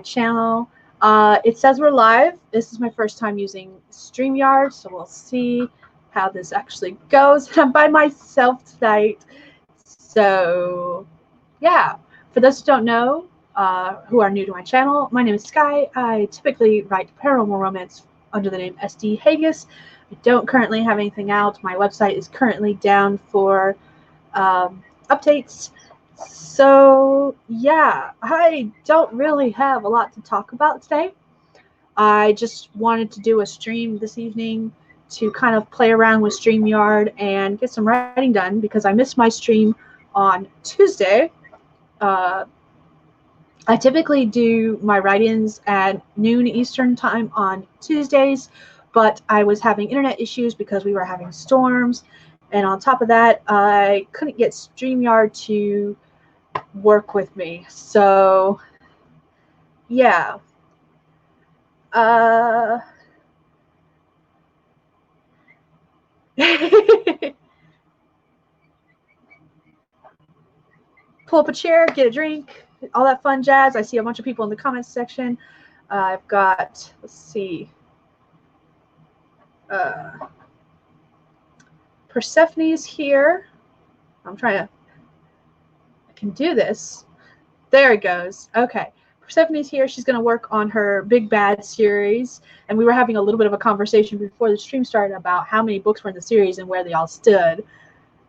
channel. It says we're live. This is my first time using Streamyard, so we'll see how this actually goes. I'm by myself tonight. So, yeah. For those who don't know, who are new to my channel, my name is Sky. I typically write paranormal romance under the name SD Haggis. I don't currently have anything out. My website is currently down for updates. So, yeah, I don't really have a lot to talk about today. I just wanted to do a stream this evening to kind of play around with StreamYard and get some writing done because I missed my stream on Tuesday. I typically do my write-ins at noon Eastern time on Tuesdays, but I was having internet issues because we were having storms, and on top of that, I couldn't get StreamYard to work with me. So, yeah. Pull up a chair, get a drink, all that fun jazz. I see a bunch of people in the comments section. I've got, let's see, Persephone's here. I can do this. There it goes. Okay. Persephone's here. She's going to work on her Big Bad series. And we were having a little bit of a conversation before the stream started about how many books were in the series and where they all stood.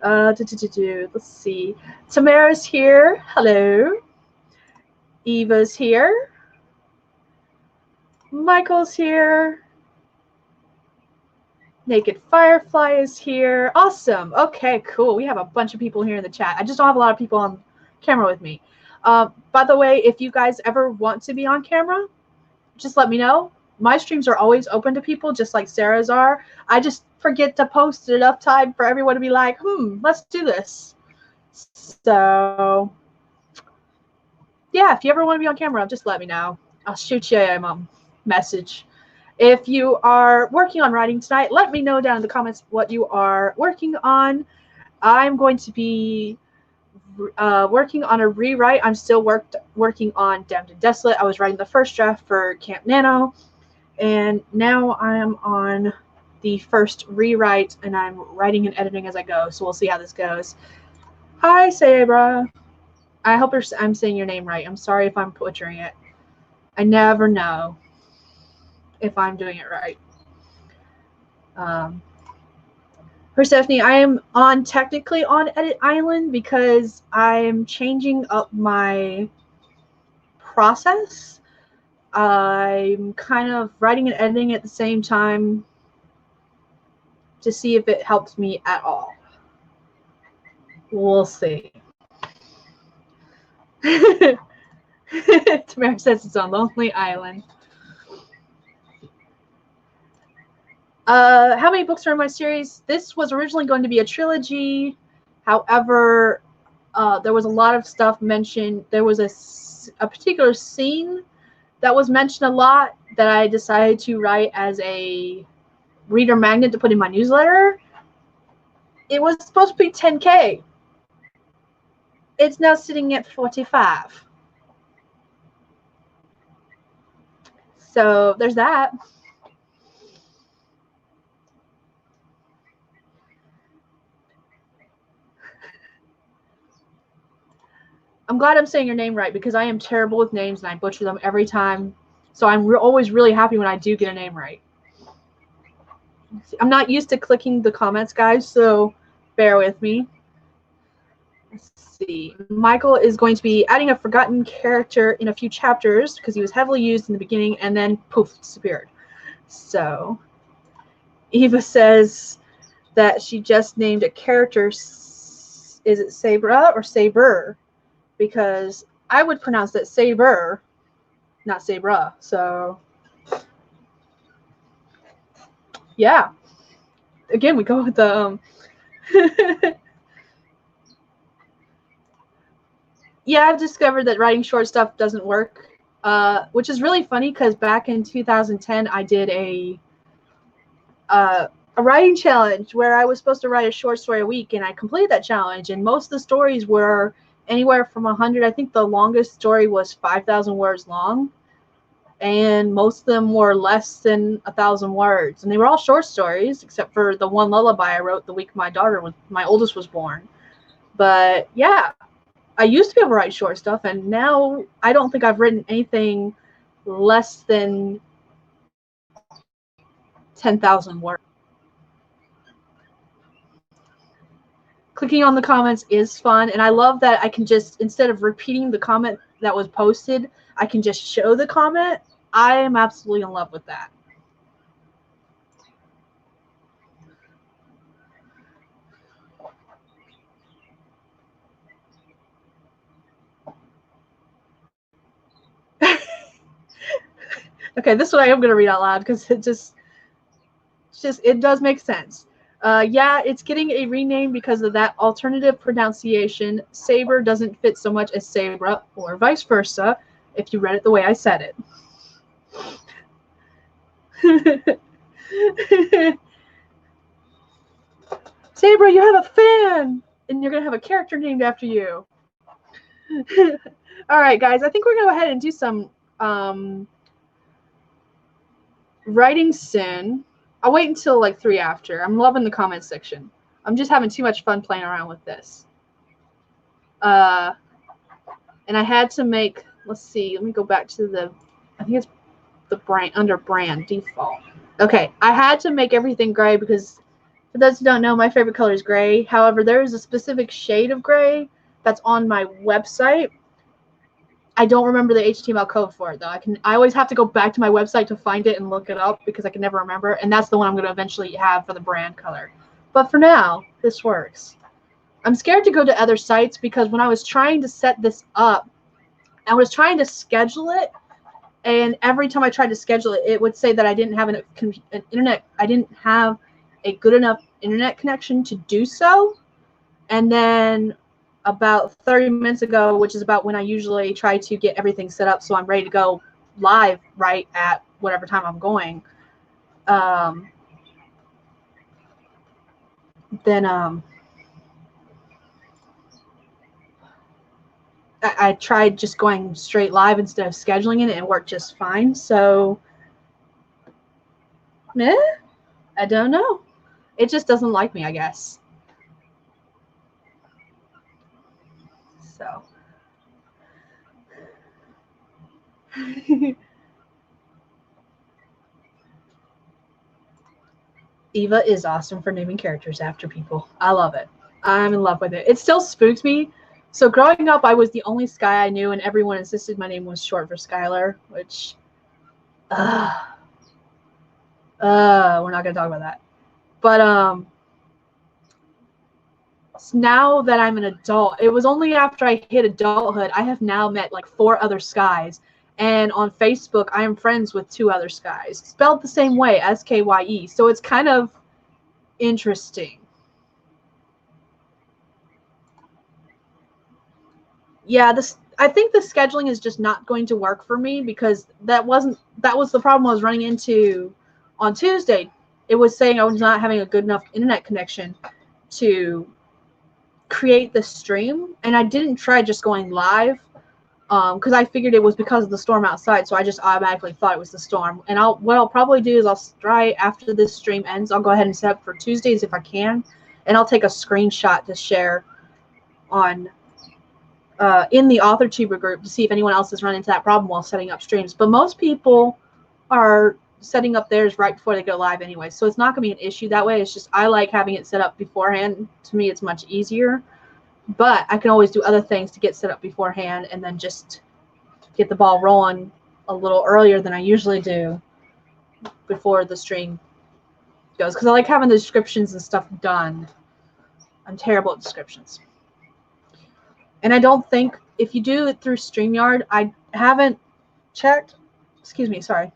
Let's see. Tamara's here. Hello. Eva's here. Michael's here. Naked Firefly is here. Awesome. Okay, cool. We have a bunch of people here in the chat. I just don't have a lot of people on camera with me. By the way, if you guys ever want to be on camera, just let me know. My streams are always open to people, just like Sarah's are. I just forget to post enough time for everyone to be like, let's do this. So, yeah, if you ever want to be on camera, just let me know. I'll shoot you a message. If you are working on writing tonight, let me know down in the comments what you are working on. I'm going to be working on a rewrite. I'm still working on Damned and Desolate. I was writing the first draft for Camp Nano, and now I'm on the first rewrite, and I'm writing and editing as I go, so we'll see how this goes. Hi, Sabra. I hope I'm saying your name right. I'm sorry if I'm butchering it. I never know if I'm doing it right. Persephone, I am technically on Edit Island because I'm changing up my process. I'm kind of writing and editing at the same time to see if it helps me at all. We'll see. Tamara says it's on Lonely Island. How many books are in my series? This was originally going to be a trilogy. However, there was a lot of stuff mentioned. There was a particular scene that was mentioned a lot that I decided to write as a reader magnet to put in my newsletter. It was supposed to be 10K. It's now sitting at 45. So there's that. I'm glad I'm saying your name right because I am terrible with names and I butcher them every time. So I'm always really happy when I do get a name right. I'm not used to clicking the comments, guys, so bear with me. Let's see. Michael is going to be adding a forgotten character in a few chapters because he was heavily used in the beginning and then poof, disappeared. So Eva says that she just named a character. Is it Sabra or Saber? Because I would pronounce that Saber, not Sabra. So, yeah. Again, we go with the yeah, I've discovered that writing short stuff doesn't work, which is really funny because back in 2010, I did a writing challenge where I was supposed to write a short story a week, and I completed that challenge, and most of the stories were anywhere from 100. I think the longest story was 5,000 words long. and most of them were less than 1,000 words, and they were all short stories except for the one lullaby I wrote the week my oldest was born. But yeah, I used to be able to write short stuff, and now I don't think I've written anything less than 10,000 words. Clicking on the comments is fun, and I love that I can just, instead of repeating the comment that was posted, I can just show the comment. I am absolutely in love with that. Okay, this one I am going to read out loud because it does make sense. Yeah, it's getting a rename because of that alternative pronunciation. Saber doesn't fit so much as Sabra, or vice versa, if you read it the way I said it. Sabra, you have a fan! And you're going to have a character named after you. All right, guys, I think we're going to go ahead and do some writing soon. I'll wait until like 3 after. I'm loving the comment section. I'm just having too much fun playing around with this. And I had to make, let's see, let me go back to I think it's the brand, under brand default. Okay, I had to make everything gray because, for those who don't know, my favorite color is gray. However, there is a specific shade of gray that's on my website. I don't remember the HTML code for it, though. I always have to go back to my website to find it and look it up because I can never remember. And that's the one I'm going to eventually have for the brand color. But for now, this works. I'm scared to go to other sites because when I was trying to set this up, I was trying to schedule it. And every time I tried to schedule it, it would say that I didn't have an internet. I didn't have a good enough internet connection to do so. And then about 30 minutes ago, which is about when I usually try to get everything set up so I'm ready to go live right at whatever time I'm going, I tried just going straight live instead of scheduling it, and it worked just fine. So, I don't know. It just doesn't like me, I guess. So. Eva is awesome for naming characters after people. I love it. I'm in love with it. It still spooks me. So growing up, I was the only Sky I knew, and everyone insisted my name was short for Skylar, which, we're not going to talk about that. But now that I'm an adult, it was only after I hit adulthood, I have now met like 4 other Skies. And on Facebook, I am friends with 2 other Skies, spelled the same way, S-K-Y-E. So it's kind of interesting. Yeah, I think the scheduling is just not going to work for me because that was the problem I was running into on Tuesday. It was saying I was not having a good enough internet connection to create the stream, and I didn't try just going live because I figured it was because of the storm outside, so I just automatically thought it was the storm. And what I'll probably do is I'll try after this stream ends, I'll go ahead and set up for Tuesdays if I can, and I'll take a screenshot to share on in the AuthorTuber group to see if anyone else has run into that problem while setting up streams. But most people are setting up theirs right before they go live anyway, so it's not going to be an issue that way. It's just I like having it set up beforehand. To me, it's much easier. But I can always do other things to get set up beforehand and then just get the ball rolling a little earlier than I usually do before the stream goes. Because I like having the descriptions and stuff done. I'm terrible at descriptions. And I don't think, if you do it through Streamyard, I haven't checked. Excuse me, sorry.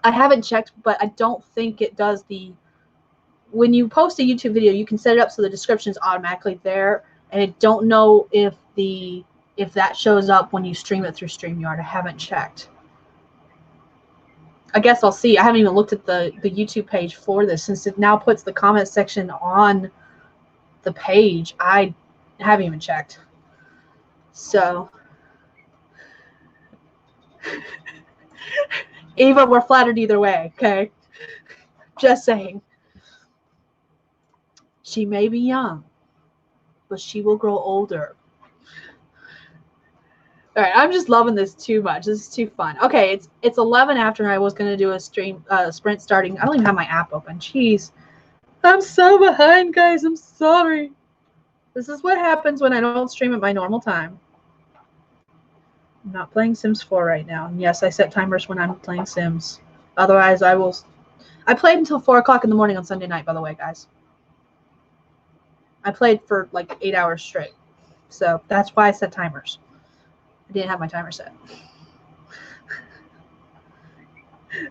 I haven't checked, but I don't think it does when you post a YouTube video, you can set it up so the description is automatically there. And I don't know if that shows up when you stream it through StreamYard. I haven't checked. I guess I'll see. I haven't even looked at the YouTube page for this since it now puts the comment section on the page. I haven't even checked. So Eva, we're flattered either way, okay? Just saying. She may be young, but she will grow older. All right, I'm just loving this too much. This is too fun. Okay, it's 11 after I was gonna do a sprint starting. I don't even have my app open. Jeez, I'm so behind, guys. I'm sorry. This is what happens when I don't stream at my normal time. I'm not playing Sims 4 right now. And yes, I set timers when I'm playing Sims. Otherwise, I will. I played until 4 o'clock in the morning on Sunday night. By the way, guys. I played for like 8 hours straight. So that's why I set timers. I didn't have my timer set.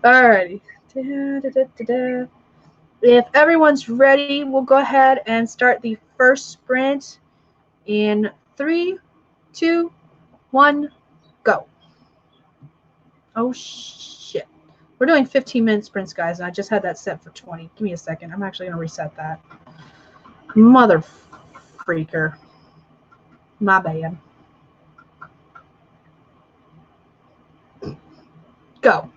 Alrighty. If everyone's ready, we'll go ahead and start the first sprint in 3, 2, 1, go. Oh, shit. We're doing 15-minute sprints, guys, and I just had that set for 20. Give me a second. I'm actually going to reset that. Mother freaker. My bad. Go.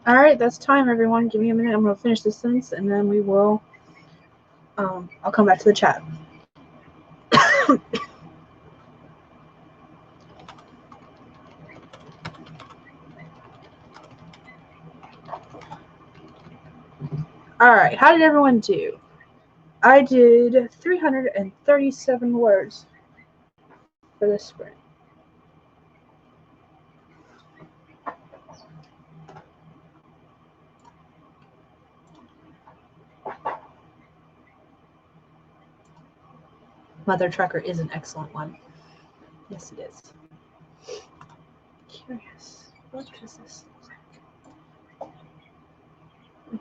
All right, that's time, everyone. Give me a minute. I'm going to finish this sentence, and then we will. I'll come back to the chat. All right, how did everyone do? I did 337 words for this sprint. Mother Trucker is an excellent one. Yes, it is. Curious. What does this look like?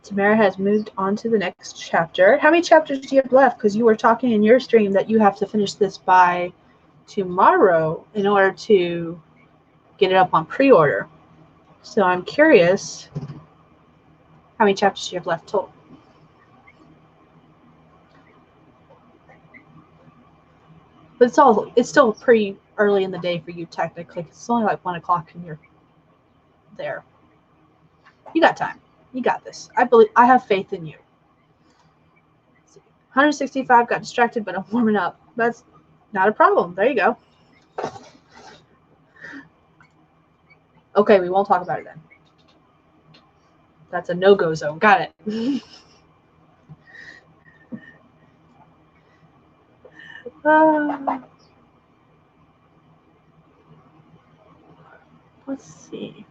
Tamara has moved on to the next chapter. How many chapters do you have left? Because you were talking in your stream that you have to finish this by tomorrow in order to get it up on pre-order. So I'm curious how many chapters you have left total. But it's still pretty early in the day for you technically. It's only like 1 o'clock and you're there. You got time. You got this. I have faith in you. 165 got distracted, but I'm warming up. That's not a problem. There you go. Okay, we won't talk about it then. That's a no-go zone. Got it. Let's see.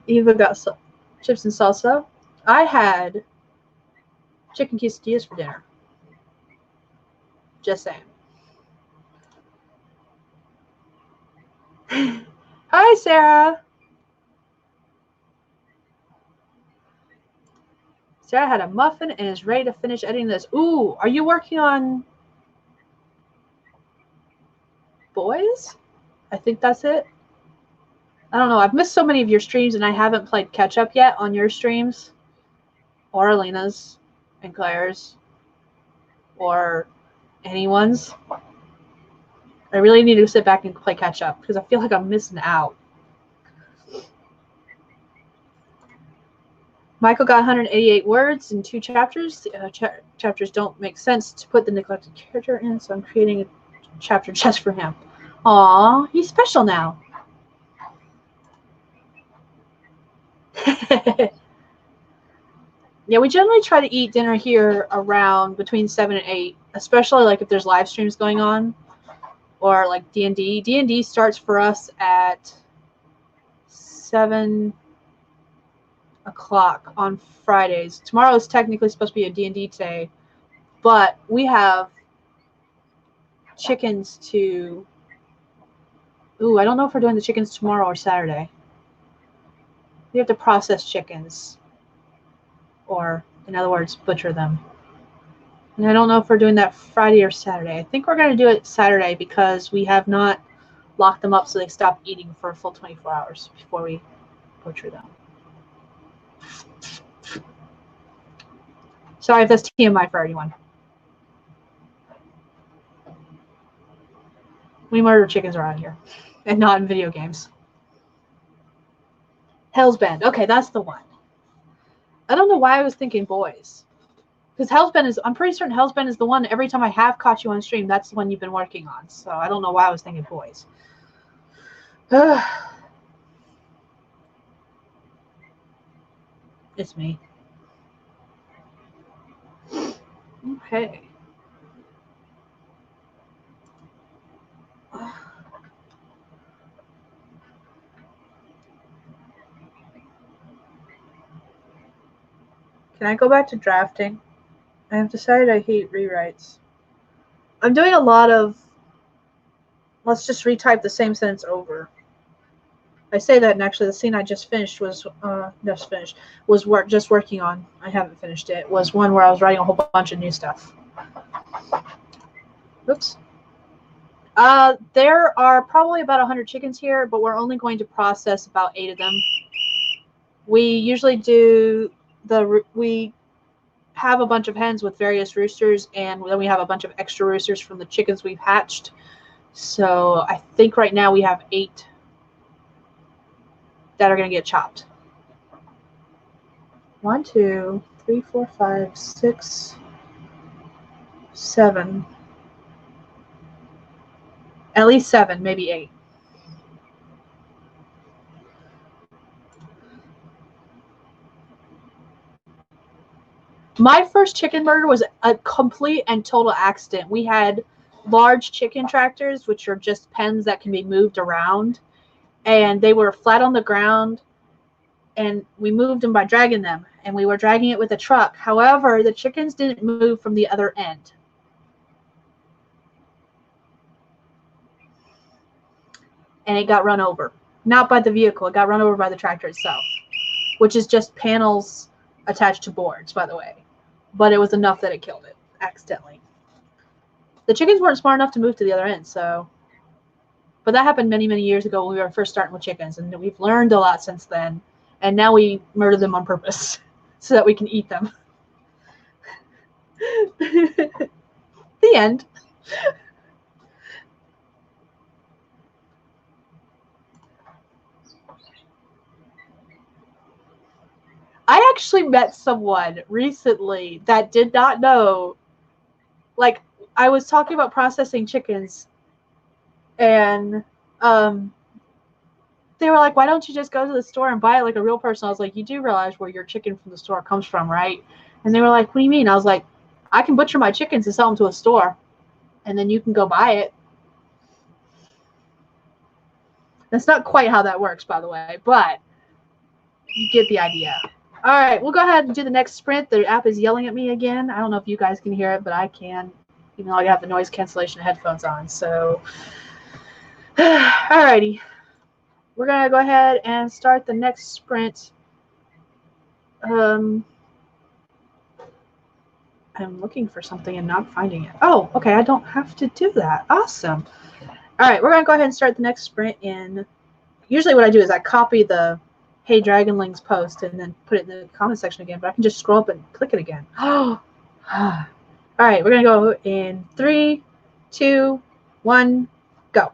Eva got chips and salsa. I had chicken quesadillas for dinner. Just saying. Hi, Sarah. Sarah had a muffin and is ready to finish editing this. Ooh, are you working on boys? I think that's it. I don't know. I've missed so many of your streams and I haven't played catch up yet on your streams or Alina's and Claire's or anyone's. I really need to sit back and play catch up because I feel like I'm missing out. Michael got 188 words in 2 chapters. Chapters don't make sense to put the neglected character in, so I'm creating a chapter just for him. Aw, he's special now. Yeah, we generally try to eat dinner here around between 7 and 8, especially like if there's live streams going on or like D&D. D&D starts for us at 7 o'clock on Fridays. Tomorrow is technically supposed to be a D&D day, but we have chickens to... Ooh, I don't know if we're doing the chickens tomorrow or Saturday. We have to process chickens, or in other words, butcher them. And I don't know if we're doing that Friday or Saturday. I think we're going to do it Saturday because we have not locked them up so they stop eating for a full 24 hours before we butcher them. Sorry if that's TMI for anyone. We murder chickens around here and not in video games. Hell's Bend. Okay, that's the one. I don't know why I was thinking boys. Because Hell's Bend is, I'm pretty certain Hell's Bend is the one, every time I have caught you on stream, that's the one you've been working on. So I don't know why I was thinking boys. It's me. Okay. Can I go back to drafting? I have decided I hate rewrites. I'm doing a lot of, let's just retype the same sentence over. I say that, and actually the scene I just finished was, just working on, I haven't finished it, was one where I was writing a whole bunch of new stuff. Oops. There are probably about 100 chickens here, but we're only going to process about 8 of them. We usually do we have a bunch of hens with various roosters, and then we have a bunch of extra roosters from the chickens we've hatched. So I think right now we have 8 that are going to get chopped. 1, 2, 3, 4, 5, 6, 7. At least 7, maybe 8. My first chicken murder was a complete and total accident. We had large chicken tractors, which are just pens that can be moved around, and they were flat on the ground, and we moved them by dragging them, and we were dragging it with a truck. However, the chickens didn't move from the other end. And it got run over. Not by the vehicle. It got run over by the tractor itself, which is just panels attached to boards, by the way. But it was enough that it killed it accidentally. The chickens weren't smart enough to move to the other end, so. But that happened many, many years ago when we were first starting with chickens, and we've learned a lot since then. And now we murder them on purpose so that we can eat them. The end. I actually met someone recently that did not know, like, I was talking about processing chickens, and they were like, why don't you just go to the store and buy it like a real person? I was like, you do realize where your chicken from the store comes from, right? And they were like, what do you mean? I was like, I can butcher my chickens and sell them to a store, and then you can go buy it. That's not quite how that works, by the way, but you get the idea. All right, we'll go ahead and do the next sprint. The app is yelling at me again. I don't know if you guys can hear it, but I can, even though I have the noise cancellation headphones on. So, all righty. We're going to go ahead and start the next sprint. I'm looking for something and not finding it. Oh, okay, I don't have to do that. Awesome. All right, we're going to go ahead and start the next sprint in. Usually what I do is I copy the Hey Dragonlings post and then put it in the comment section again, but I can just scroll up and click it again. Oh. All right, we're going to go in 3, 2, 1, go.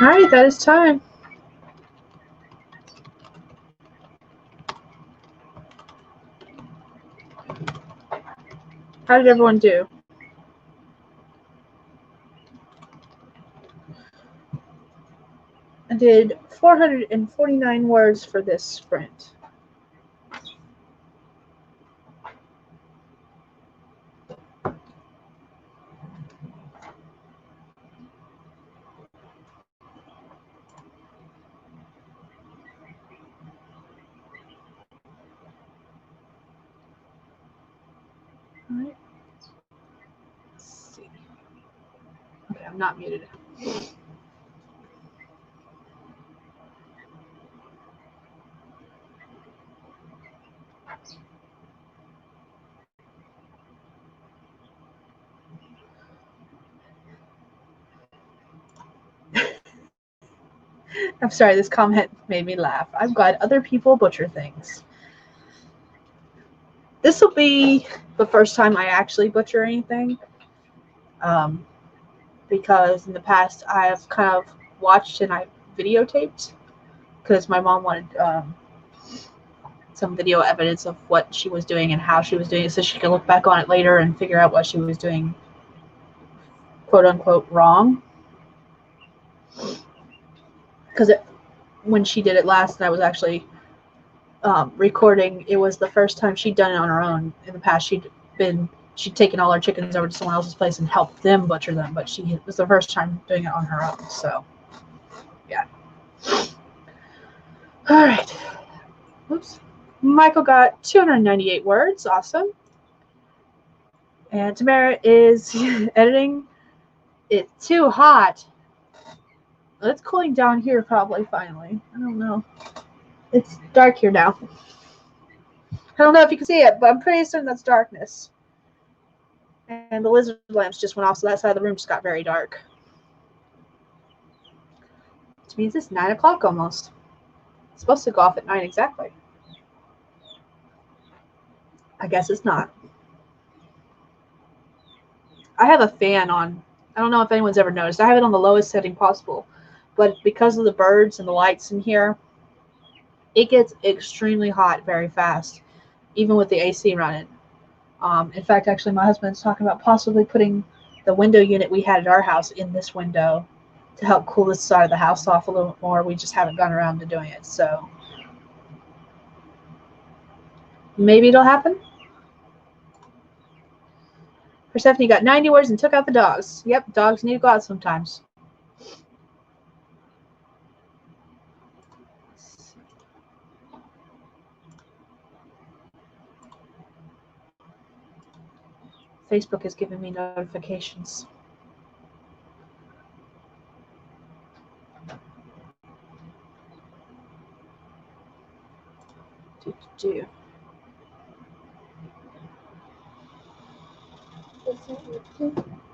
All right, that is time. How did everyone do? I did 449 words for this sprint. All right. Let's see. Okay, I'm not muted. I'm sorry, this comment made me laugh. I'm glad other people butcher things. This will be the first time I actually butcher anything. Because in the past I've kind of watched and I videotaped because my mom wanted some video evidence of what she was doing and how she was doing it so she could look back on it later and figure out what she was doing, quote unquote, wrong. Because when she did it last and I was actually recording, it was the first time she'd done it on her own. In the past she'd taken all her chickens over to someone else's place and helped them butcher them, but it was the first time doing it on her own. So yeah. All right. Oops. Michael got 298 words. Awesome. And Tamara is editing. It's too hot. It's cooling down here probably finally. I don't know. It's dark here now. I don't know if you can see it, but I'm pretty certain that's darkness. And the lizard lamps just went off, so that side of the room just got very dark. Which means it's 9 o'clock almost. It's supposed to go off at 9 exactly. I guess it's not. I have a fan on. I don't know if anyone's ever noticed. I have it on the lowest setting possible. But because of the birds and the lights in here, it gets extremely hot very fast, even with the AC running. In fact, actually, my husband's talking about possibly putting the window unit we had at our house in this window to help cool this side of the house off a little more. We just haven't gone around to doing it, so maybe it'll happen. Persephone got 90 words and took out the dogs. Yep, dogs need to go out sometimes. Facebook is giving me notifications.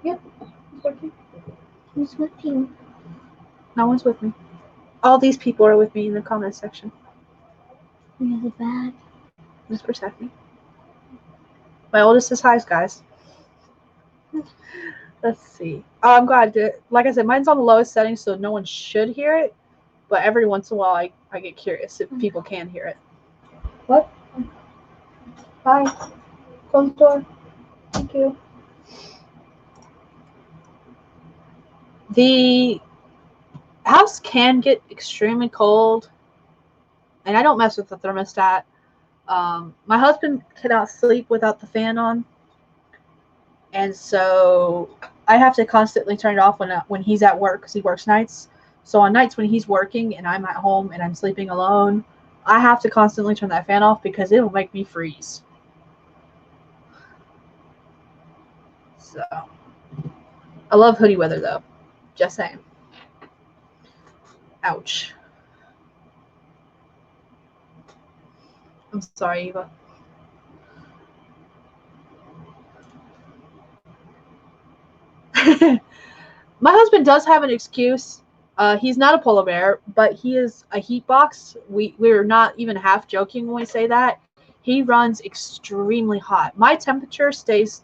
Yep, it's working. Who's with you? No one's with me. All these people are with me in the comment section. We have a bag. Miss Persephone. My oldest is highs, guys. Let's see. Oh, I'm glad. Like I said, mine's on the lowest setting, so no one should hear it. But every once in a while, I get curious if people can hear it. What? Bye. Close the door. Thank you. The house can get extremely cold, and I don't mess with the thermostat. My husband cannot sleep without the fan on, and so I have to constantly turn it off when he's at work because he works nights. So on nights when he's working and I'm at home and I'm sleeping alone, I have to constantly turn that fan off because it'll make me freeze. So I love hoodie weather though. Just saying. Ouch. I'm sorry, Eva. My husband does have an excuse. He's not a polar bear, but he is a heat box. We're not even half joking when we say that. He runs extremely hot. My temperature stays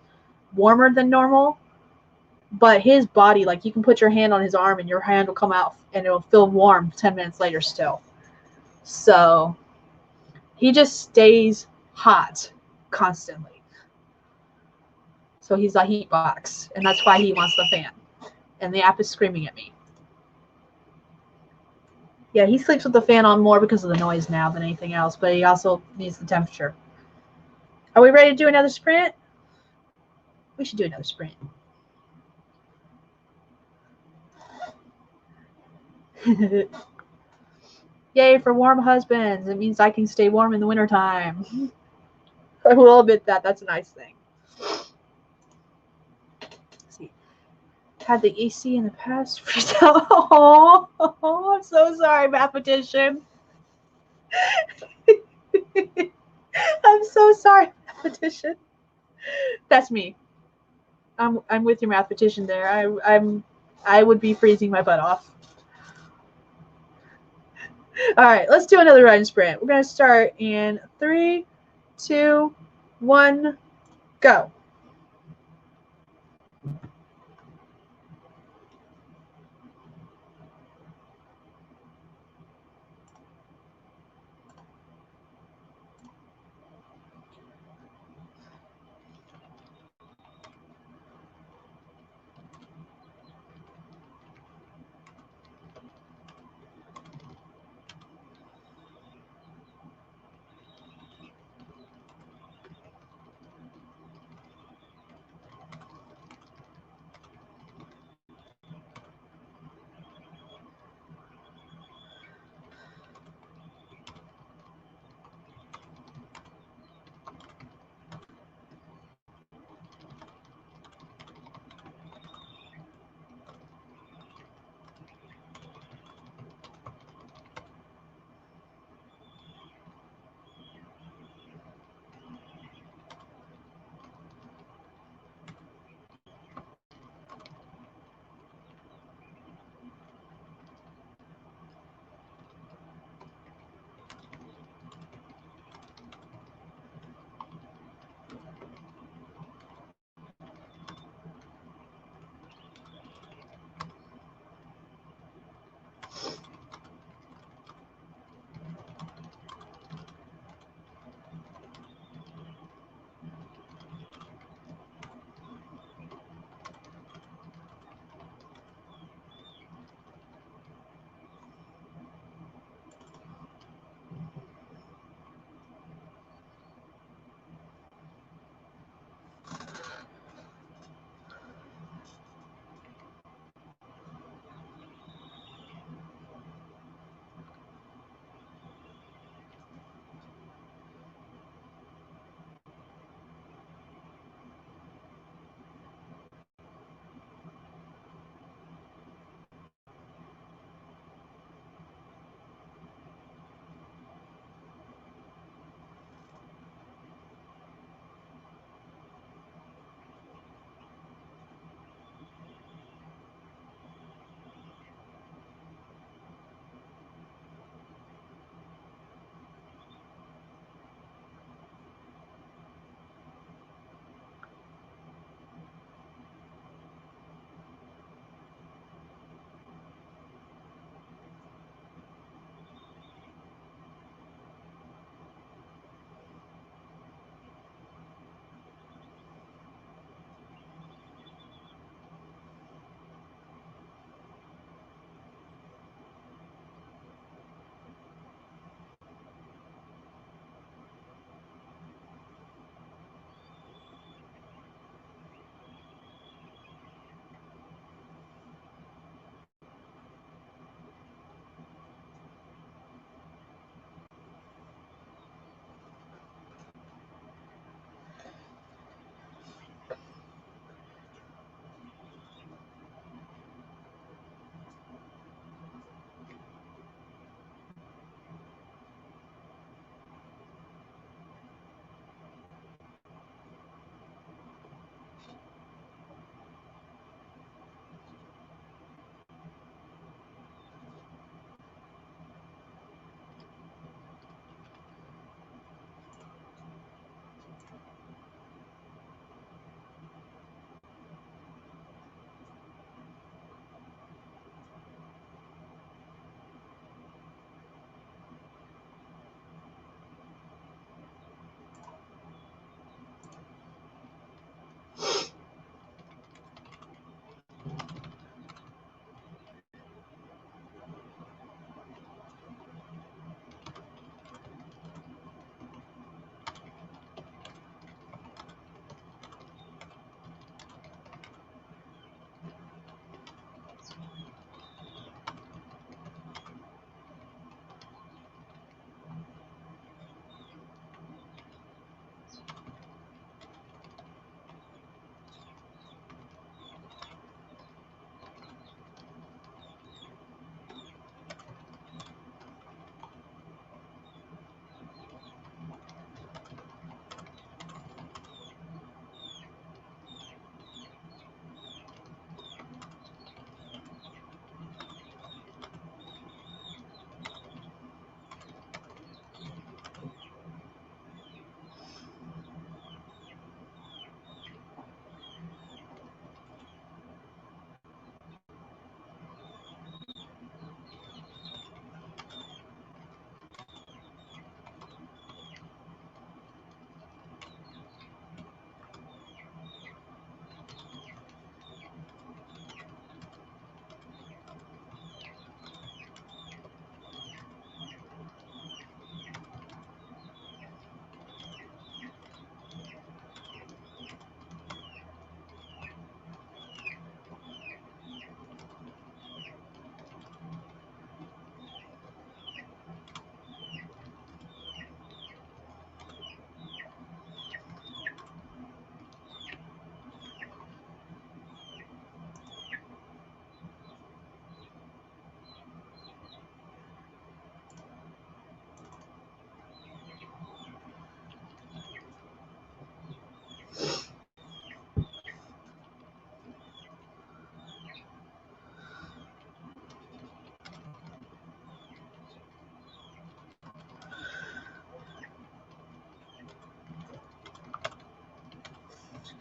warmer than normal, but his body, like you can put your hand on his arm and your hand will come out and it'll feel warm 10 minutes later still. So he just stays hot constantly. So he's a heat box, and that's why he wants the fan. And the app is screaming at me. Yeah, he sleeps with the fan on more because of the noise now than anything else, but he also needs the temperature. Are we ready to do another sprint? We should do another sprint. Yay for warm husbands. It means I can stay warm in the wintertime. I will admit that. That's a nice thing. Let's see. Had the AC in the past. Oh, I'm so sorry, mathematician. I'm so sorry, mathematician. That's me. I'm with your mathematician there. I would be freezing my butt off. All right, let's do another run sprint. We're gonna start in 3, 2, 1, go.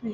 Yeah.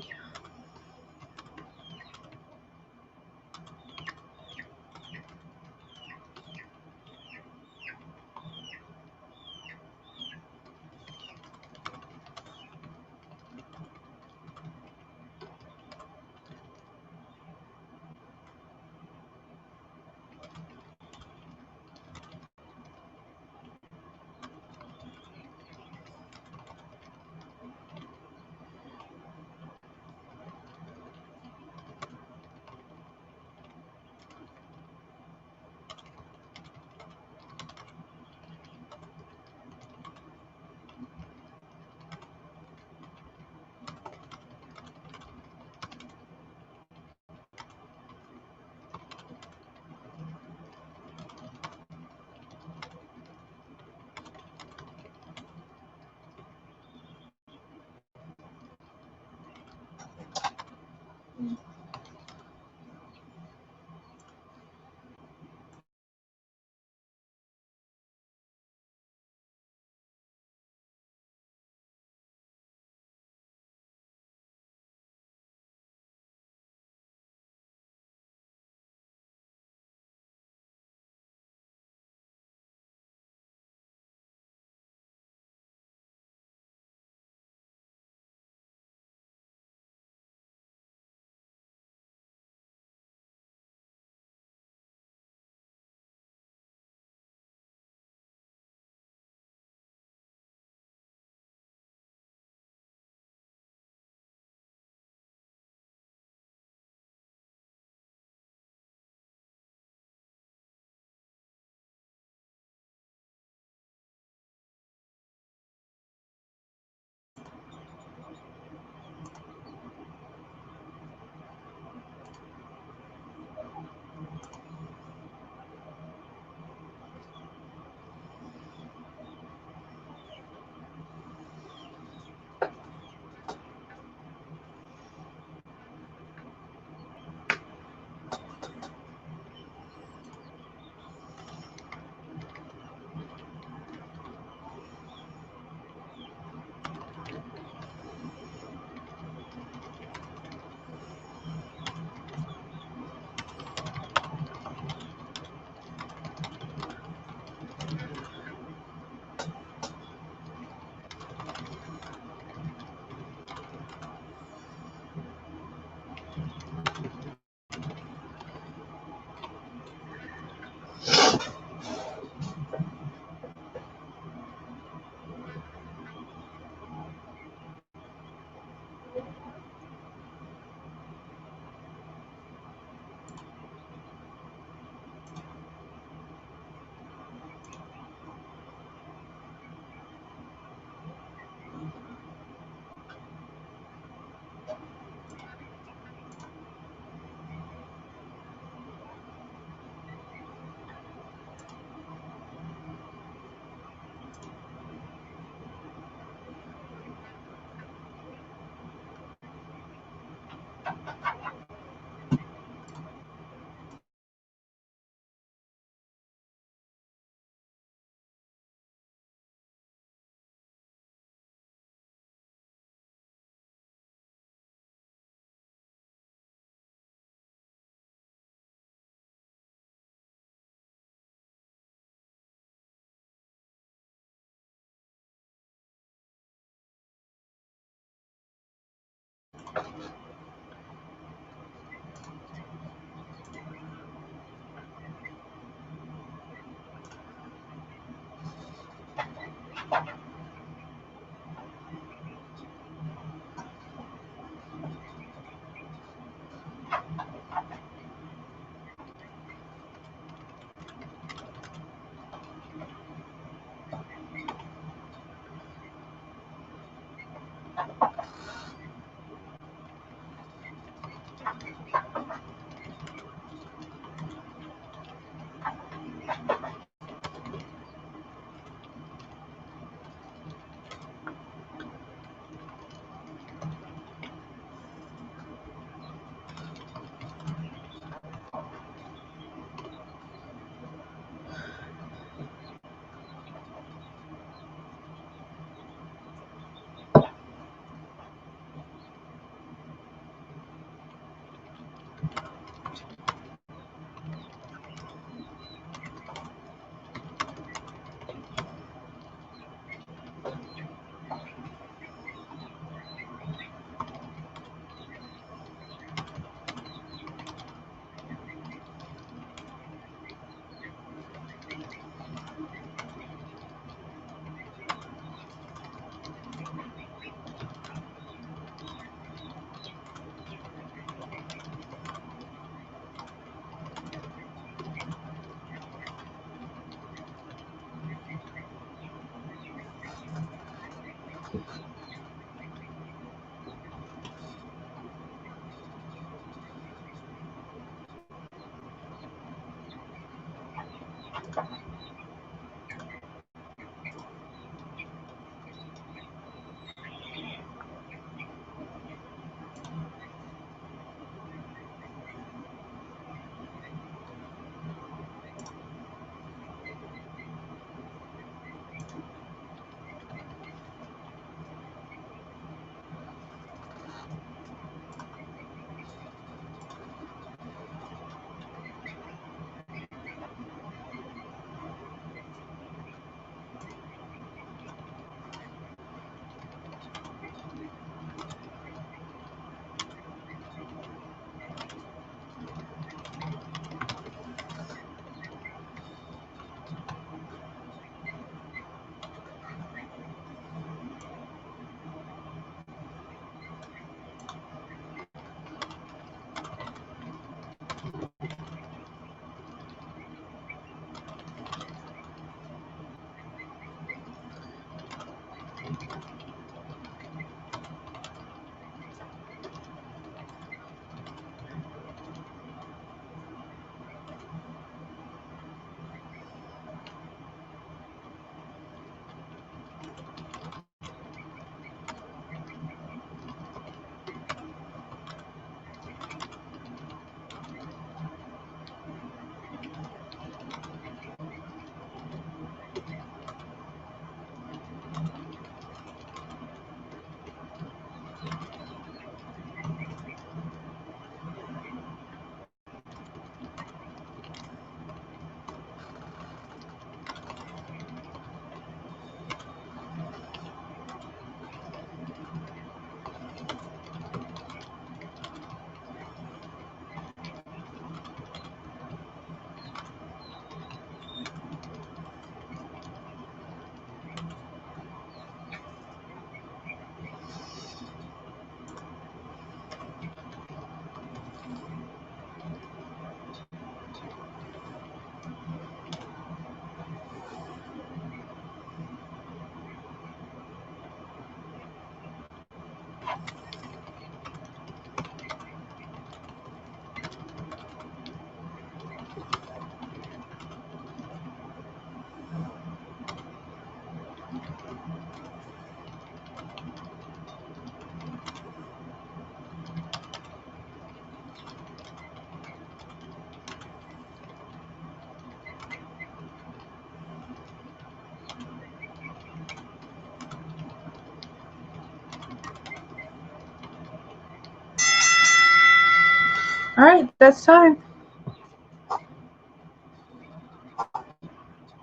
All right, that's time.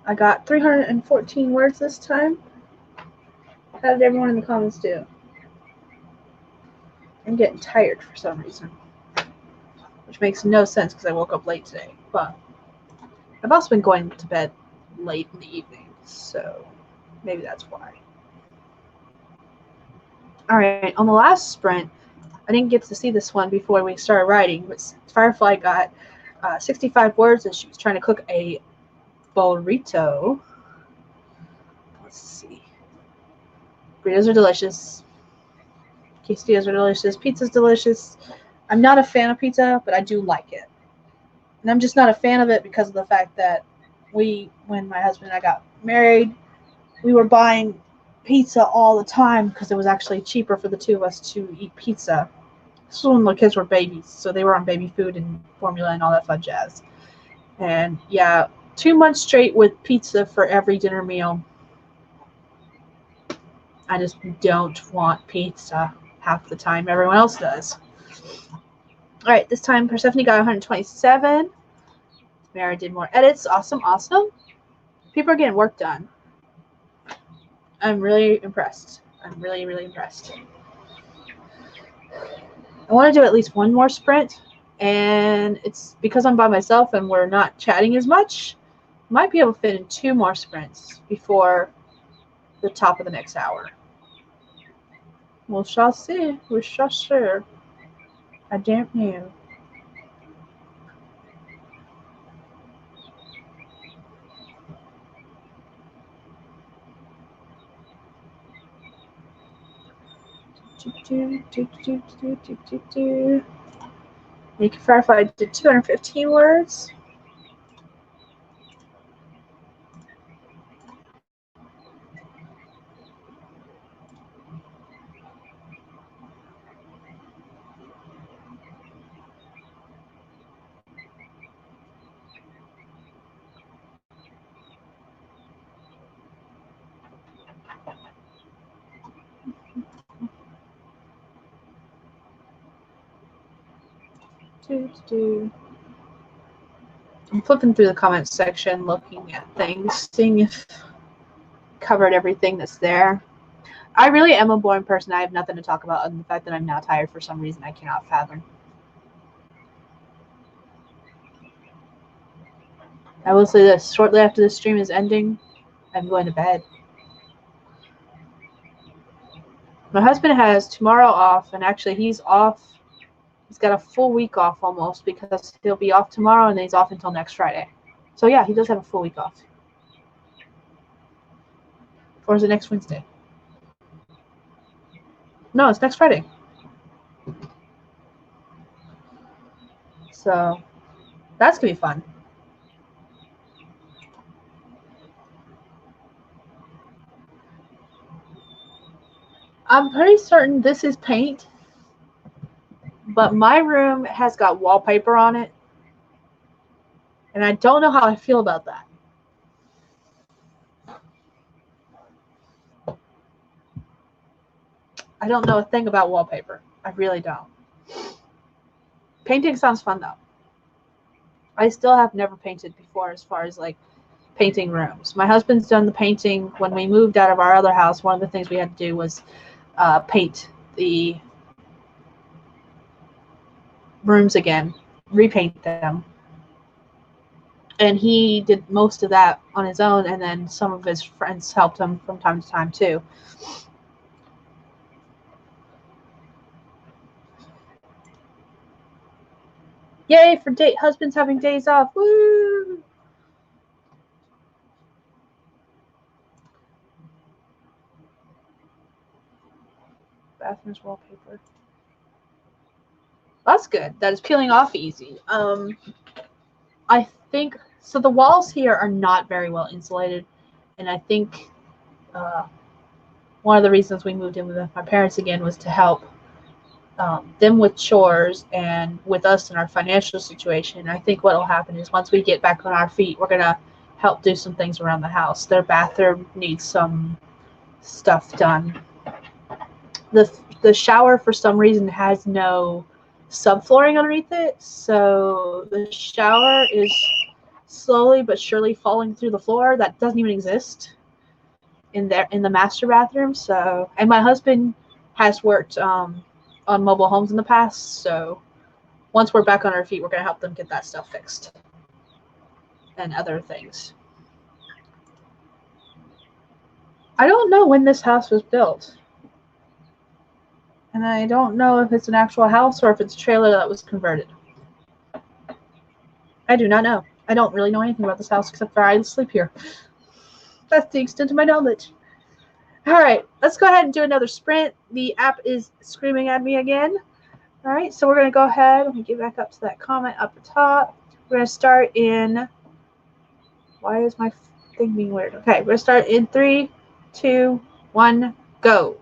I got 314 words this time. How did everyone in the comments do? I'm getting tired for some reason, which makes no sense because I woke up late today. But I've also been going to bed late in the evening, so maybe that's why. All right, on the last sprint, I didn't get to see this one before we started writing, but Firefly got 65 words, and she was trying to cook a burrito. Let's see. Burritos are delicious. Quesadillas are delicious. Pizza's delicious. I'm not a fan of pizza, but I do like it. And I'm just not a fan of it because of the fact that when my husband and I got married, we were buying pizza all the time because it was actually cheaper for the two of us to eat pizza. This was when the kids were babies, so they were on baby food and formula and all that fun jazz. And yeah, 2 months straight with pizza for every dinner meal. I just don't want pizza half the time. Everyone else does. All right, this time Persephone got 127. Mara did more edits. Awesome, awesome. People are getting work done. I'm really impressed. I'm really, really impressed. I want to do at least one more sprint, and it's because I'm by myself and we're not chatting as much. Might be able to fit in 2 more sprints before the top of the next hour. We shall see. We shall see. I don't know. Make Firefly did 215 words. I'm flipping through the comments section, looking at things, seeing if I covered everything that's there. I really am a boring person. I have nothing to talk about other than the fact that I'm now tired for some reason I cannot fathom. I will say this, shortly after this stream is ending, I'm going to bed. My husband has tomorrow off, and actually he's off. He's got a full week off almost because he'll be off tomorrow and then he's off until next Friday. So yeah, he does have a full week off. Or is it next Wednesday? No, it's next Friday. So that's going to be fun. I'm pretty certain this is paint, but my room has got wallpaper on it, and I don't know how I feel about that. I don't know a thing about wallpaper. I really don't. Painting sounds fun, though. I still have never painted before as far as, like, painting rooms. My husband's done the painting. When we moved out of our other house, one of the things we had to do was paint the rooms again, repaint them. And he did most of that on his own, and then some of his friends helped him from time to time, too. Yay for husbands having days off. Woo! Bathroom's wallpaper. That's good. That is peeling off easy. I think so. The walls here are not very well insulated, and I think one of the reasons we moved in with my parents again was to help them with chores and with us in our financial situation. I think what will happen is once we get back on our feet, we're gonna help do some things around the house. Their bathroom needs some stuff done. The shower for some reason has no subflooring underneath it, so the shower is slowly but surely falling through the floor that doesn't even exist in the master bathroom. So, and my husband has worked on mobile homes in the past, so once we're back on our feet, we're gonna help them get that stuff fixed and other things. I don't know when this house was built. And I don't know if it's an actual house or if it's a trailer that was converted. I do not know. I don't really know anything about this house except for I sleep here. That's the extent of my knowledge. All right, let's go ahead and do another sprint. The app is screaming at me again. All right, so we're going to go ahead. Let me get back up to that comment up the top. We're going to start in. Why is my thing being weird? Okay, we're going to start in 3, 2, 1, go.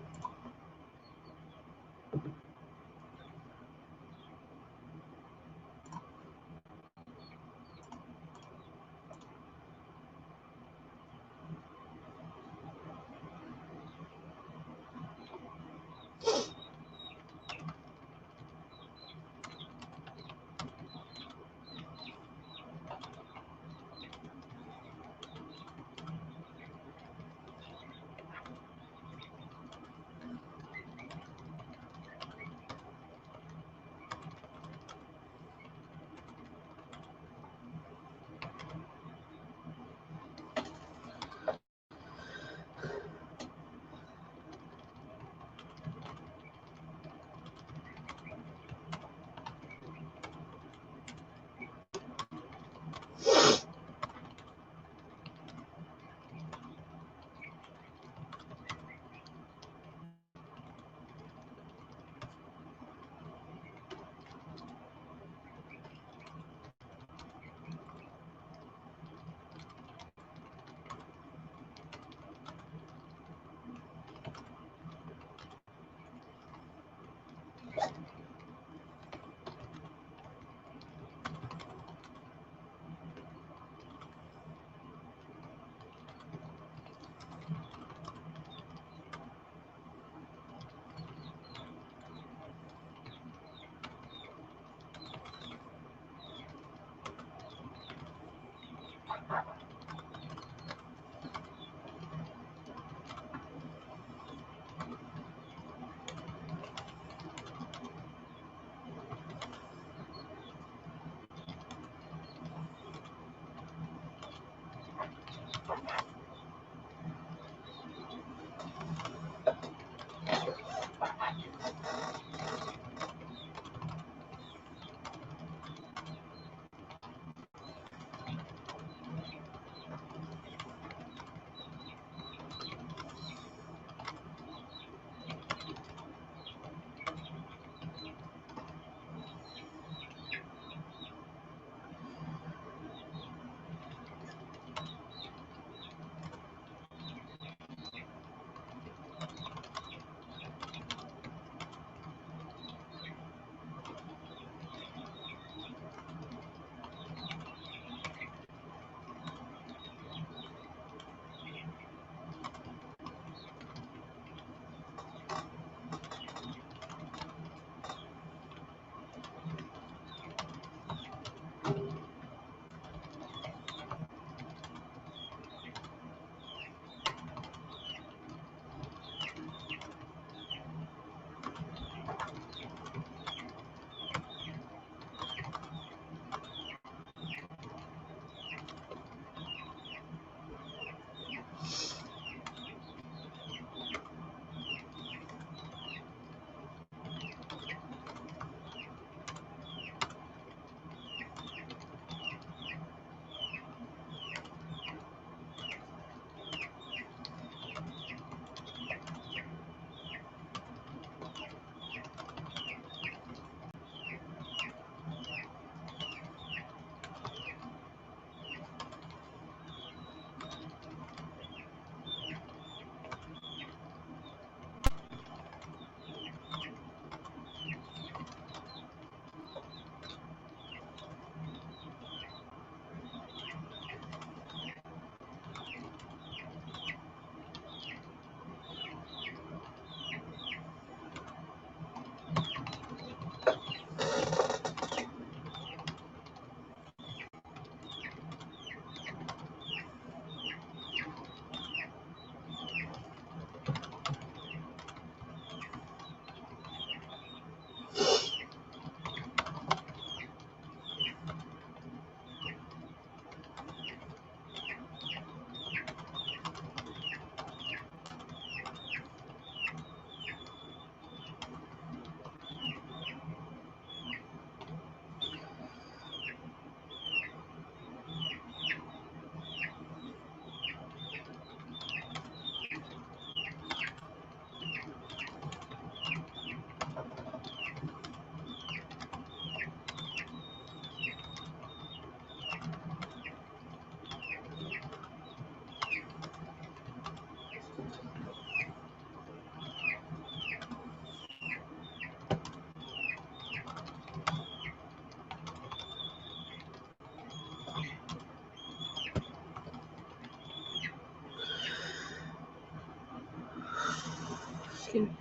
Can-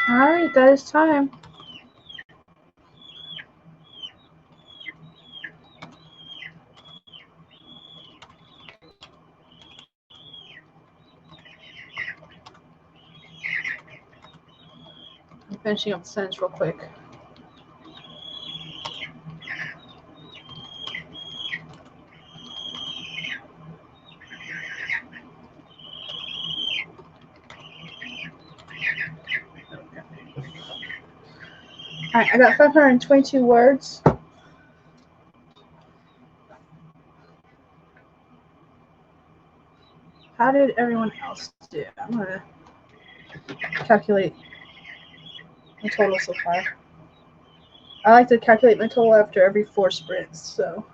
Alright, that is time. I'm finishing up the sentence real quick. Alright, I got 522 words. How did everyone else do? I'm going to calculate my total so far. I like to calculate my total after every 4 sprints, so.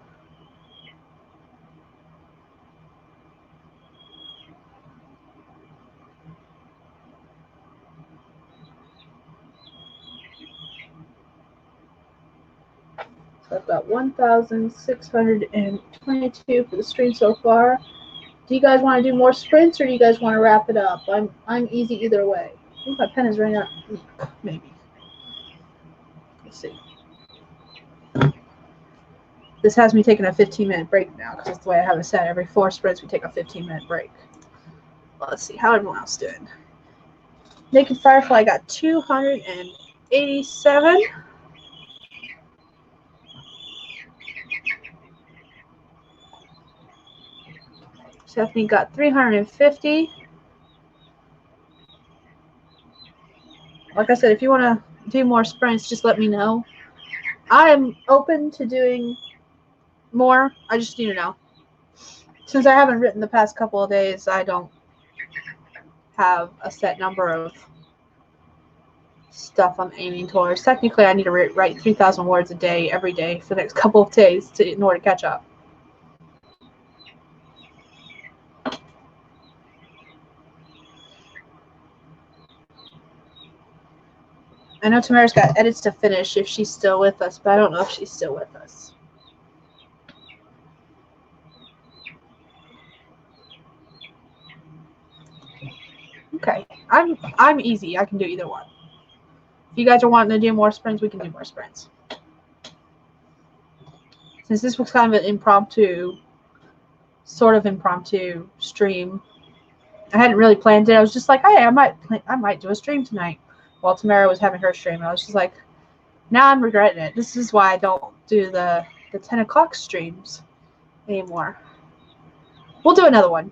So I've got 1,622 for the stream so far. Do you guys want to do more sprints or do you guys want to wrap it up? I'm easy either way. I think my pen is running out. Maybe. Let's see. This has me taking a 15-minute break now because that's the way I have it set. Every 4 sprints, we take a 15-minute break. Well, let's see how everyone else doing. Naked Firefly got 287. Stephanie got 350. Like I said, if you want to do more sprints, just let me know. I'm open to doing more. I just need to know. Since I haven't written the past couple of days, I don't have a set number of stuff I'm aiming towards. Technically, I need to write 3,000 words a day every day for the next couple of days in order to catch up. I know Tamara's got edits to finish if she's still with us, but I don't know if she's still with us. Okay, I'm easy. I can do either one. If you guys are wanting to do more sprints, we can do more sprints. Since this was kind of an impromptu, sort of impromptu stream, I hadn't really planned it. I was just like, hey, I might do a stream tonight. While Tamara was having her stream, I was just like, now I'm regretting it. This is why I don't do the 10 o'clock streams anymore. We'll do another one.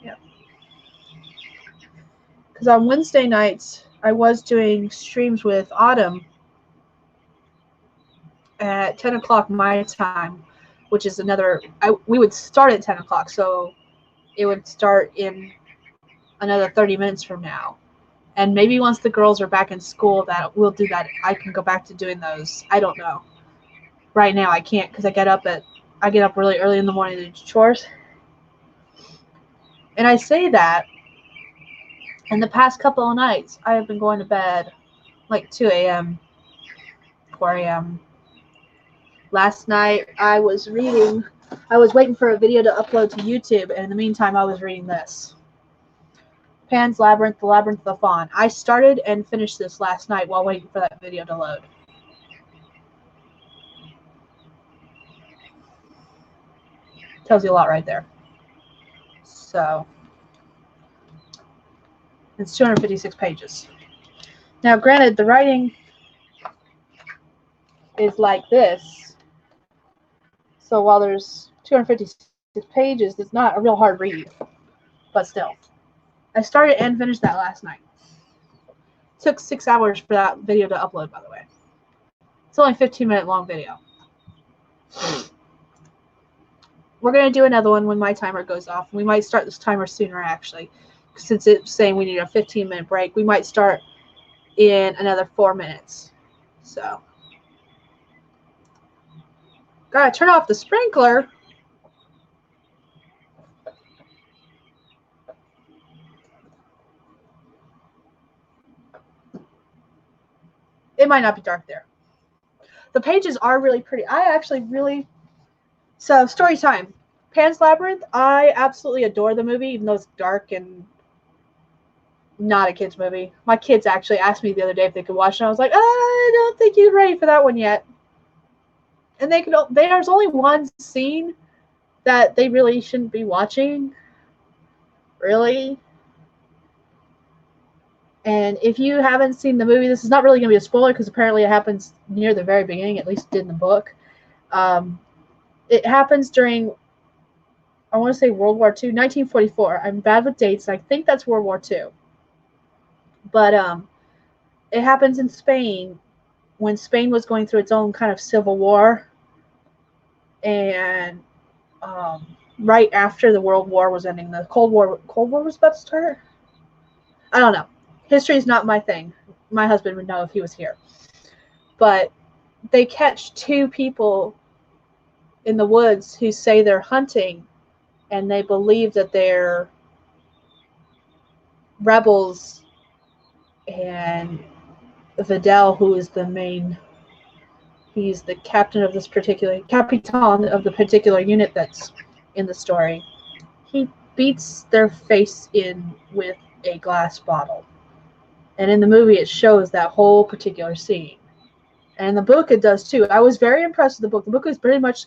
Yeah. Because on Wednesday nights, I was doing streams with Autumn at 10 o'clock my time, which is another, we would start at 10 o'clock, so it would start in another 30 minutes from now. And maybe once the girls are back in school, that we'll do that. I can go back to doing those. I don't know. Right now I can't because I get up really early in the morning to do chores. And I say that, and the past couple of nights I have been going to bed like 2 a.m., 4 a.m. Last night I was waiting for a video to upload to YouTube, and in the meantime I was reading this. Pan's Labyrinth, The Labyrinth of the Fawn. I started and finished this last night while waiting for that video to load. Tells you a lot right there. So, it's 256 pages. Now, granted, the writing is like this. So while there's 256 pages, it's not a real hard read. But still. I started and finished that last night. It took 6 hours for that video to upload, by the way. It's only a 15-minute long video. We're going to do another one when my timer goes off. We might start this timer sooner, actually. Since it's saying we need a 15-minute break, we might start in another 4 minutes. So. Gotta turn off the sprinkler. It might not be dark there. The pages are really pretty. So, story time. Pan's Labyrinth, I absolutely adore the movie, even though it's dark and Not a kids movie. My kids actually asked me the other day if they could watch it, and I was like, I don't think you're ready for that one yet. And there's only one scene that they really shouldn't be watching. Really. And if you haven't seen the movie, this is not really going to be a spoiler because apparently it happens near the very beginning, at least it did in the book. It happens during, I want to say World War II, 1944. I'm bad with dates. I think that's World War II. But it happens in Spain when Spain was going through its own kind of civil war. And right after the World War was ending, the Cold War was about to start. I don't know. History is not my thing. My husband would know if he was here. But they catch two people in the woods who say they're hunting, and they believe that they're rebels. And Vidal, who is he's the captain of this particular, capitan of the particular unit that's in the story, he beats their face in with a glass bottle. And in the movie, it shows that whole particular scene. And in the book, it does too. I was very impressed with the book. The book is pretty much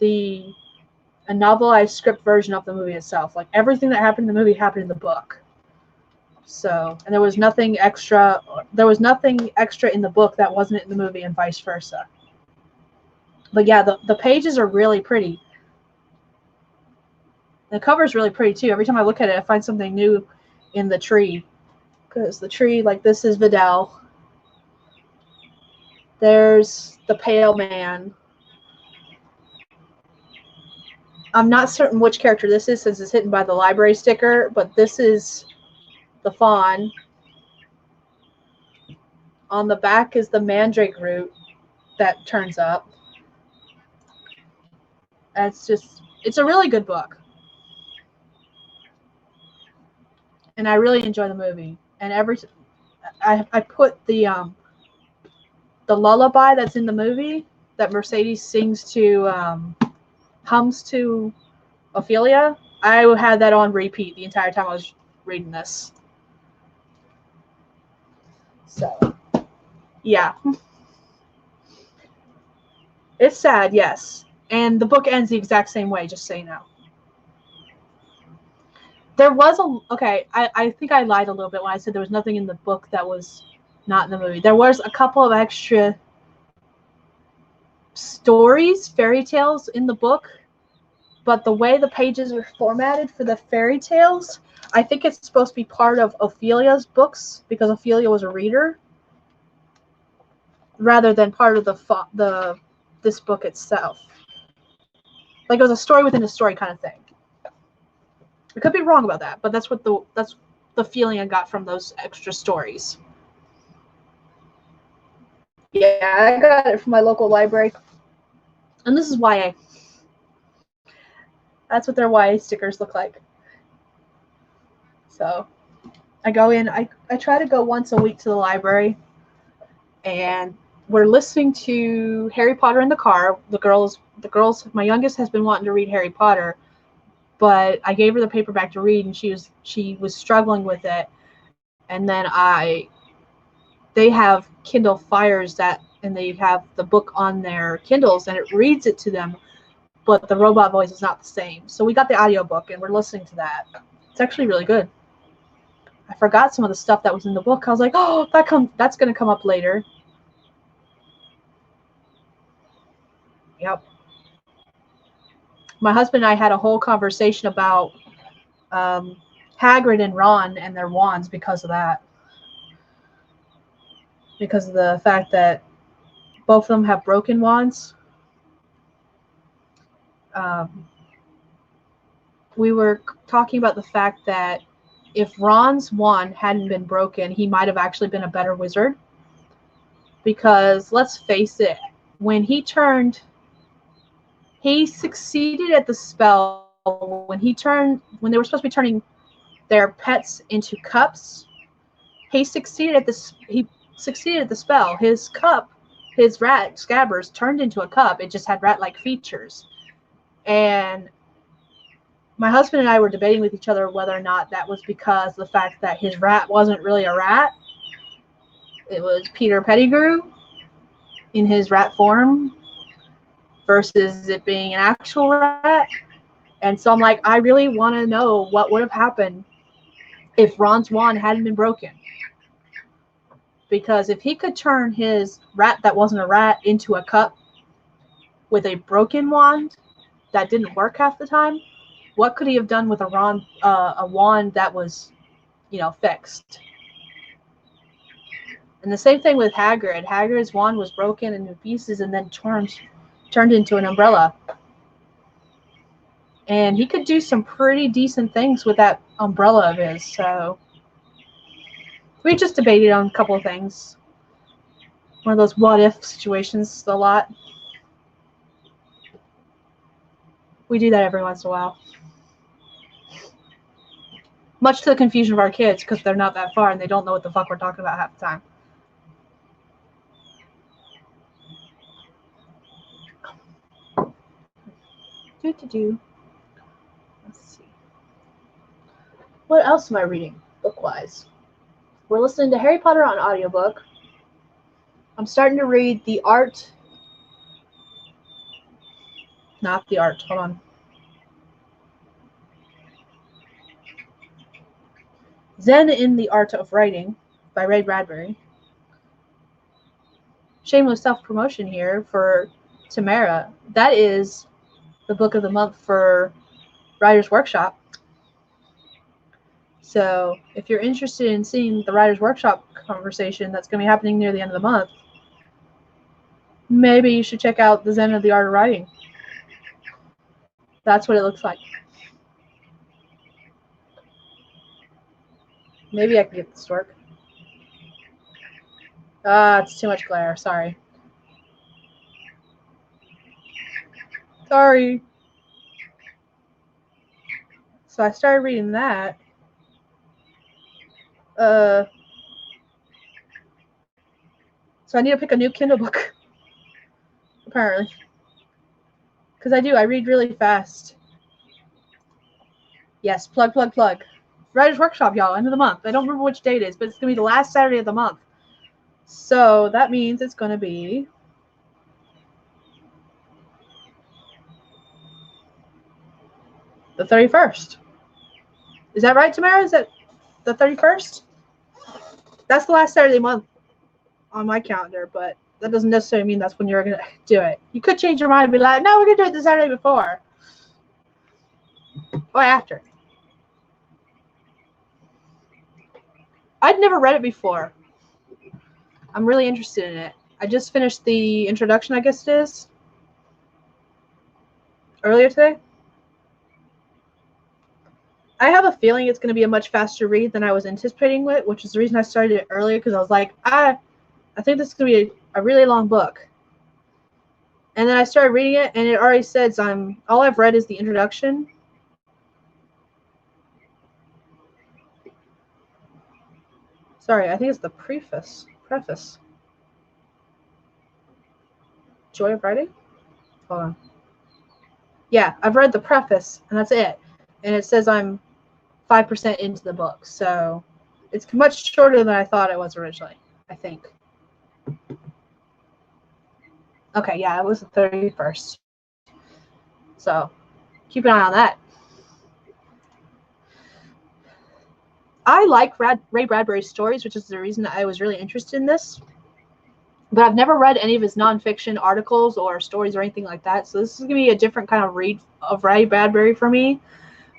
a novelized script version of the movie itself. Like everything that happened in the movie happened in the book. So, and there was nothing extra. There was nothing extra in the book that wasn't in the movie, and vice versa. But yeah, the pages are really pretty. The cover is really pretty too. Every time I look at it, I find something new in the tree. Because the tree, like this is Vidal. There's the pale man. I'm not certain which character this is since it's hidden by the library sticker, but this is the fawn. On the back is the mandrake root that turns up. It's a really good book. And I really enjoy the movie. And I put the lullaby that's in the movie that Mercedes sings to, hums to Ophelia. I had that on repeat the entire time I was reading this. So, yeah. It's sad, yes. And the book ends the exact same way, just so you know. There was I think I lied a little bit when I said there was nothing in the book that was not in the movie. There was a couple of extra stories, fairy tales in the book, but the way the pages are formatted for the fairy tales, I think it's supposed to be part of Ophelia's books because Ophelia was a reader, rather than part of this book itself. Like it was a story within a story kind of thing. I could be wrong about that, but that's the feeling I got from those extra stories. Yeah, I got it from my local library. And this is YA. That's what their YA stickers look like. So I go in, I try to go once a week to the library, and we're listening to Harry Potter in the car. The girls, my youngest has been wanting to read Harry Potter, but I gave her the paperback to read, and she was struggling with it. And then they have Kindle Fires and they have the book on their Kindles, and it reads it to them, but the robot voice is not the same. So we got the audiobook, and we're listening to that. It's actually really good. I forgot some of the stuff that was in the book. I was like, oh, that's going to come up later. Yep. My husband and I had a whole conversation about Hagrid and Ron and their wands because of that. Because of the fact that both of them have broken wands. We were talking about the fact that if Ron's wand hadn't been broken, he might have actually been a better wizard. Because let's face it, when he succeeded at the spell when they were supposed to be turning their pets into cups. He succeeded at the spell. His cup, his rat Scabbers, turned into a cup. It just had rat-like features. And my husband and I were debating with each other whether or not that was because of the fact that his rat wasn't really a rat. It was Peter Pettigrew in his rat form versus it being an actual rat. And so I'm like, I really want to know what would have happened if Ron's wand hadn't been broken. Because if he could turn his rat that wasn't a rat into a cup with a broken wand that didn't work half the time, what could he have done with a wand that was, fixed? And the same thing with Hagrid. Hagrid's wand was broken into pieces and then turned into an umbrella. And he could do some pretty decent things with that umbrella of his. So we just debated on a couple of things. One of those what-if situations a lot. We do that every once in a while. Much to the confusion of our kids, because they're not that far and they don't know what the fuck we're talking about half the time. Let's see. What else am I reading, book-wise? We're listening to Harry Potter on audiobook. I'm starting to read hold on. Zen in the Art of Writing by Ray Bradbury. Shameless self-promotion here for Tamara. That is the book of the month for Writer's Workshop. So if you're interested in seeing the Writer's Workshop conversation that's going to be happening near the end of the month, maybe you should check out the Zen of the Art of Writing. That's what it looks like. Maybe I can get this to work. It's too much glare. Sorry. So I started reading that. So I need to pick a new Kindle book. Apparently. Because I read really fast. Yes, plug. Writer's Workshop, y'all, end of the month. I don't remember which date it is, but it's going to be the last Saturday of the month. So that means it's going to be the 31st. Is that right, Tamara? Is that the 31st? That's the last Saturday of the month on my calendar, but that doesn't necessarily mean that's when you're going to do it. You could change your mind and be like, no, we're going to do it the Saturday before. Or after. I'd never read it before. I'm really interested in it. I just finished the introduction, I guess it is. Earlier today. I have a feeling it's going to be a much faster read than I was anticipating it, which is the reason I started it earlier, because I was like, I think this is going to be a really long book. And then I started reading it, and it already says all I've read is the introduction. Sorry, I think it's the preface. Joy of Writing? Hold on. Yeah, I've read the preface, and that's it. And it says I'm 5% into the book. So it's much shorter than I thought it was originally, I think. Okay, yeah, it was the 31st. So keep an eye on that. I like Ray Bradbury's stories, which is the reason I was really interested in this. But I've never read any of his nonfiction articles or stories or anything like that. So this is going to be a different kind of read of Ray Bradbury for me.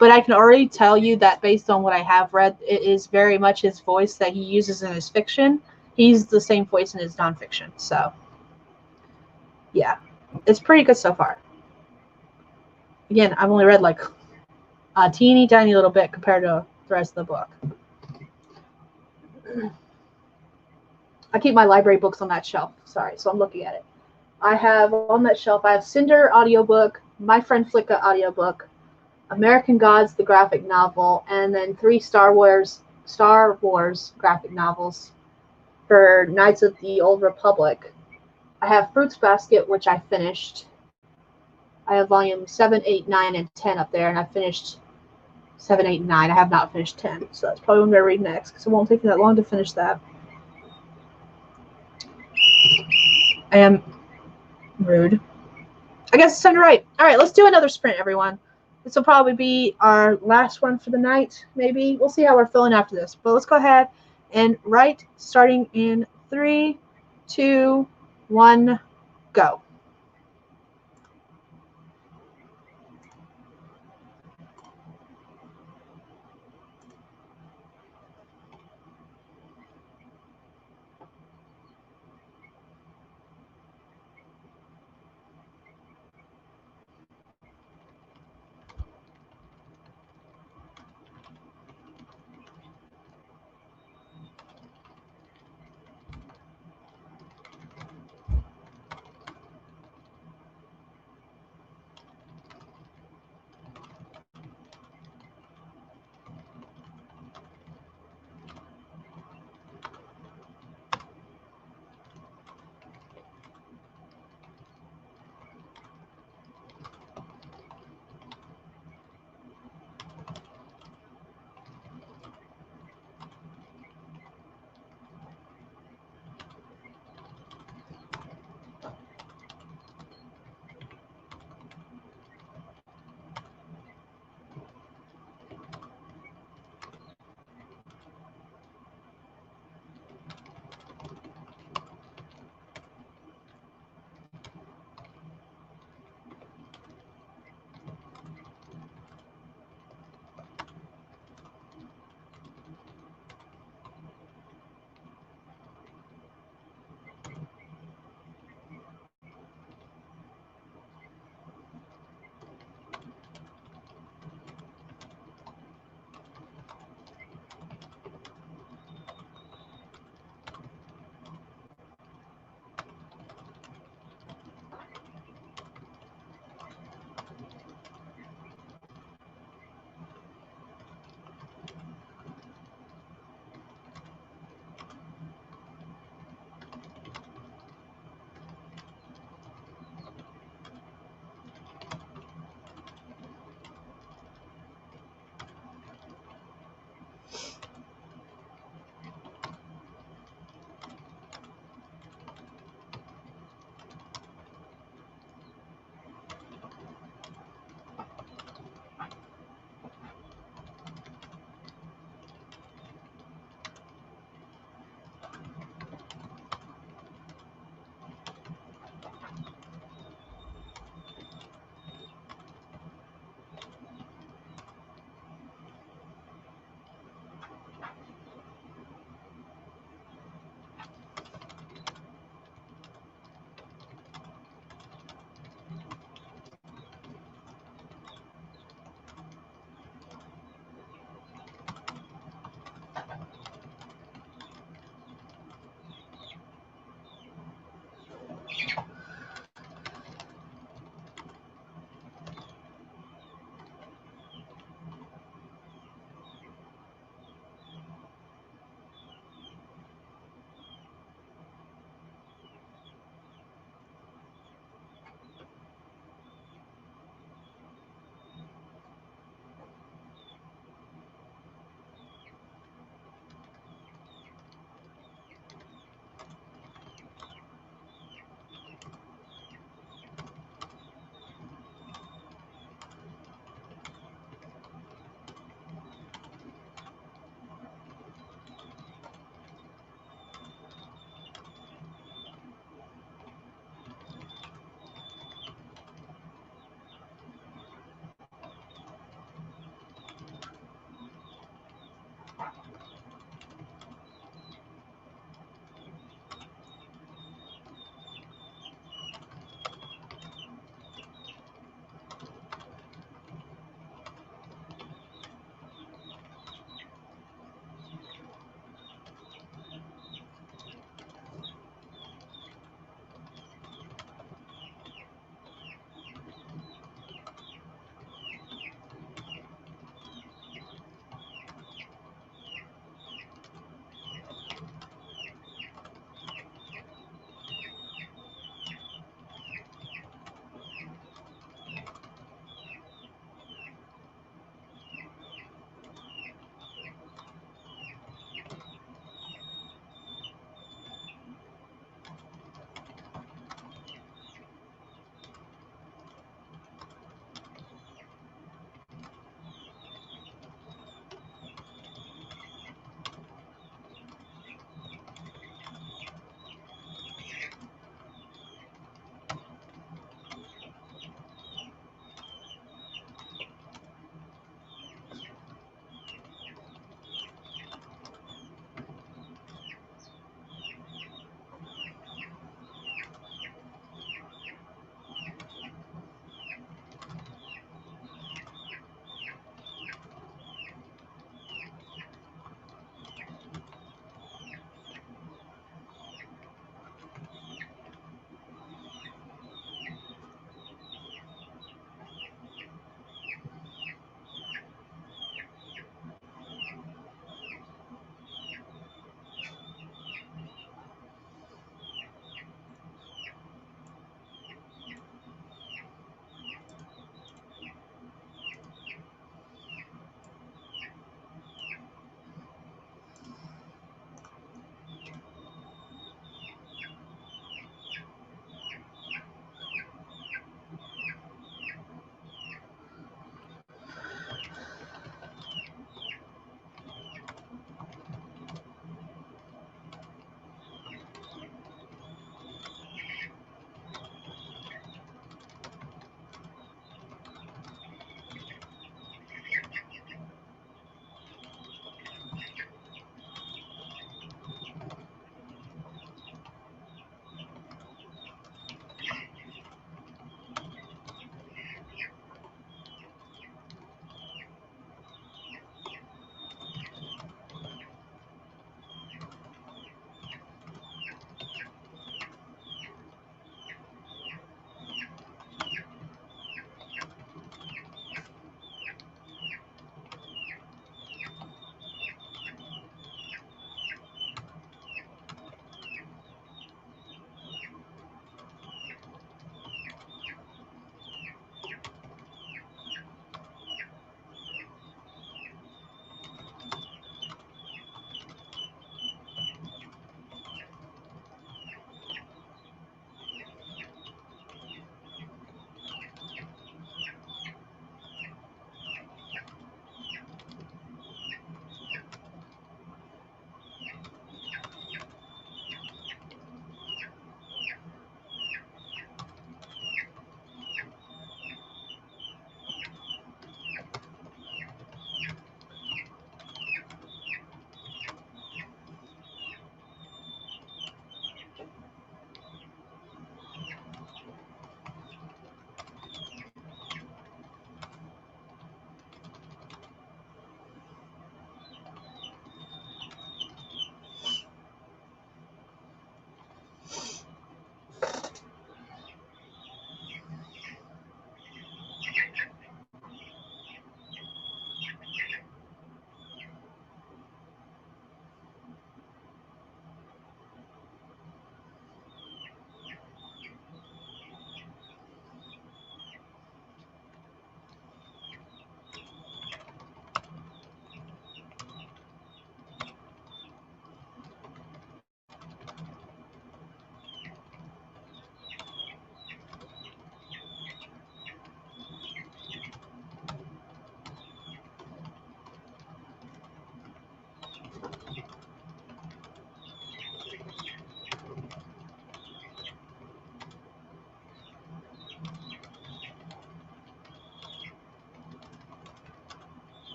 But I can already tell you that based on what I have read, it is very much his voice that he uses in his fiction. He's the same voice in his nonfiction. So, yeah, it's pretty good so far. Again, I've only read like a teeny tiny little bit compared to the rest of the book. I keep my library books on that shelf. Sorry, so I'm looking at it. I have on that shelf, I have Cinder audiobook, My Friend Flicka audiobook, American Gods, the graphic novel, and then 3 Star Wars graphic novels for Knights of the Old Republic. I have Fruits Basket, which I finished. I have volume 7, 8, 9, and 10 up there, and I finished 7, 8, 9. I have not finished 10, so that's probably what I'm going to read next because it won't take me that long to finish that. I am rude. I guess it's time to write. All right, let's do another sprint, everyone. This will probably be our last one for the night, maybe. We'll see how we're feeling after this. But let's go ahead and write starting in 3, 2, 1, go.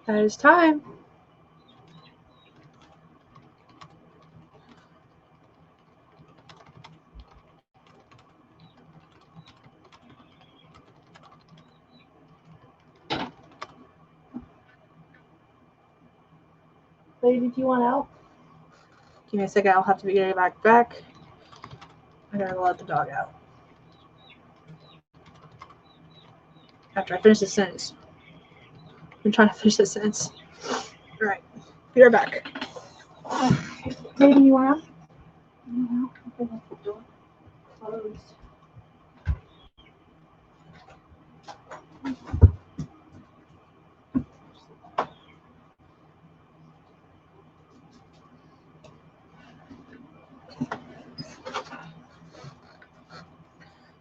That is time. Lady, do you want out? Give me a second. I'll have to be getting back. I gotta let the dog out. After I finish this sentence. I'm trying to finish this sentence. All right. Be right back. Lady, you want out? No. Okay, that's the door closed.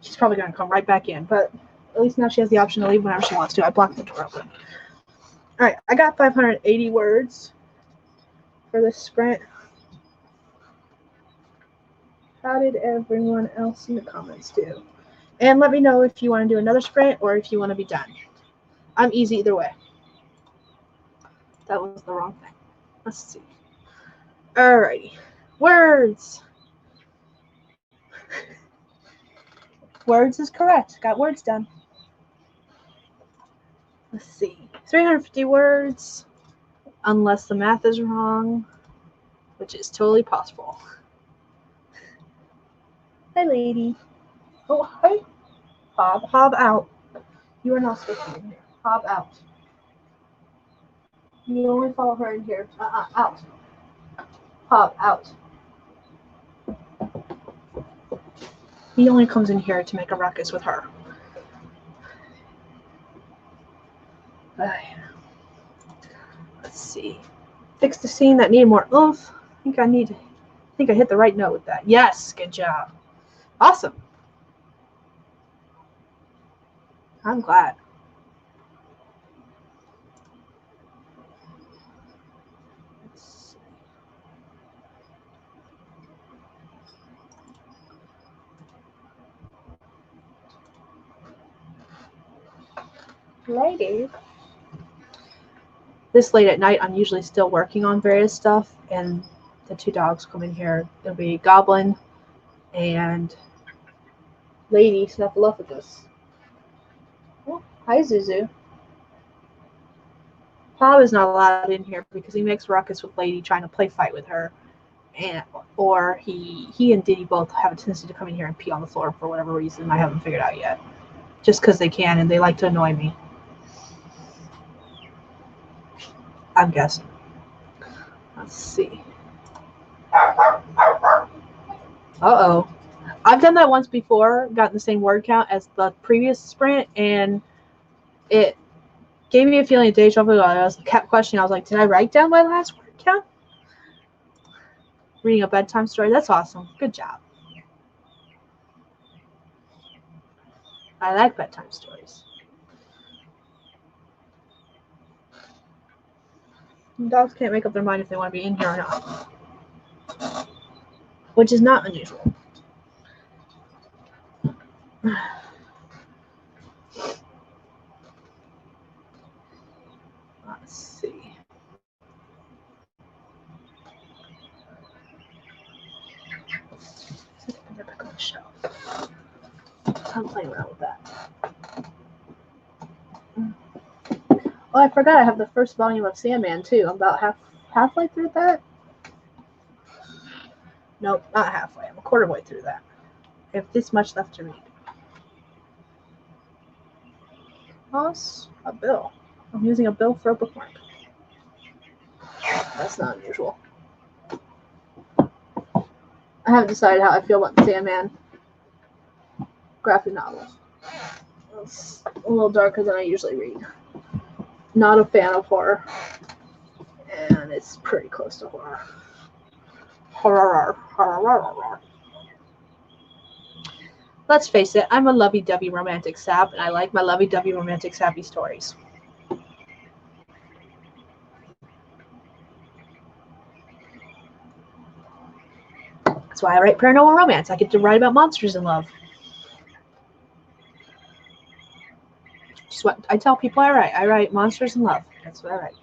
She's probably going to come right back in, but at least now she has the option to leave whenever she wants to. I blocked the door open. All right, I got 580 words for this sprint. How did everyone else in the comments do? And let me know if you want to do another sprint or if you want to be done. I'm easy either way. That was the wrong thing. Let's see. Alrighty. Words. Words is correct. Got words done. Let's see. 350 words, unless the math is wrong, which is totally possible. Hi, lady. Oh, hi. Hob out. You are not supposed to be in here. Hob out. You only follow her in here. Out. Hob out. He only comes in here to make a ruckus with her. Let's see. Fix the scene that needed more oomph. I think I hit the right note with that. Yes, good job. Awesome. I'm glad. Let's see. Lady. This late at night, I'm usually still working on various stuff, and the two dogs come in here. It'll be Goblin and Lady Snuffleupagus. Oh, hi, Zuzu. Bob is not allowed in here because he makes ruckus with Lady trying to play fight with her, or he and Diddy both have a tendency to come in here and pee on the floor for whatever reason I haven't figured out yet. Just because they can, and they like to annoy me. I'm guessing. Let's see. Uh-oh. I've done that once before, gotten the same word count as the previous sprint, and it gave me a feeling of deja vu. I kept questioning. I was like, did I write down my last word count? Reading a bedtime story. That's awesome. Good job. I like bedtime stories. Dogs can't make up their mind if they want to be in here or not, which is not unusual. Let's see. They're back on the shelf. I'm playing around with that. Oh, I forgot I have the first volume of Sandman too. I'm about halfway through that. Nope, not halfway. I'm a quarter way through that. I have this much left to read. Moss, a bill. I'm using a bill for a bookmark. That's not unusual. I haven't decided how I feel about the Sandman graphic novel. It's a little darker than I usually read. Not a fan of horror. And it's pretty close to horror. Horror. Let's face it, I'm a lovey-dovey romantic sap, and I like my lovey-dovey romantic sappy stories. That's why I write paranormal romance. I get to write about monsters in love. Just what I tell people I write. I write monsters in love. That's what I write.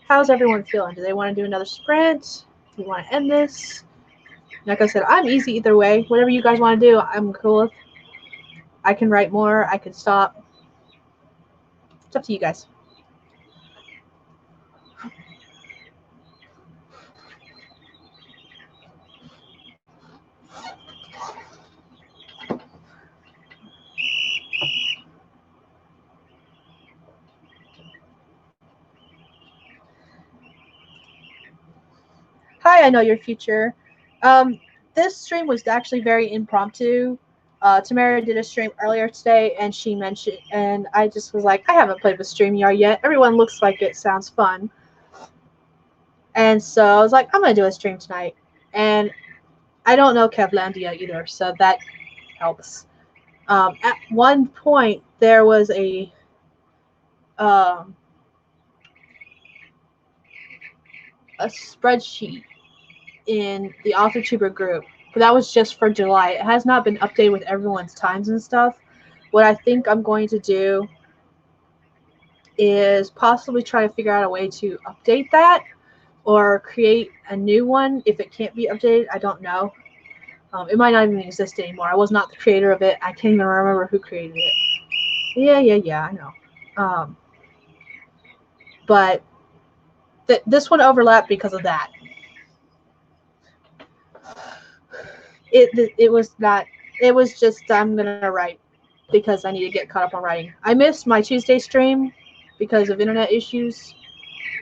How's everyone feeling? Do they want to do another sprint? Do you want to end this? Like I said, I'm easy either way. Whatever you guys want to do, I'm cool with. I can write more. I can stop. It's up to you guys. Hi, I know your future. This stream was actually very impromptu. Tamara did a stream earlier today, and she mentioned, and I just was like, I haven't played with Streamyard yet. Everyone looks like it sounds fun. And so I was like, I'm going to do a stream tonight. And I don't know Kevlandia either, so that helps. At one point, there was a spreadsheet in the AuthorTuber group, but that was just for July. It has not been updated with everyone's times and stuff. What I think I'm going to do is possibly try to figure out a way to update that or create a new one if it can't be updated. I don't know. It might not even exist anymore. I was not the creator of it. I can't even remember who created it. Yeah, I know. But this one overlapped because of that. It was not. It was just I'm gonna write because I need to get caught up on writing. I missed my Tuesday stream because of internet issues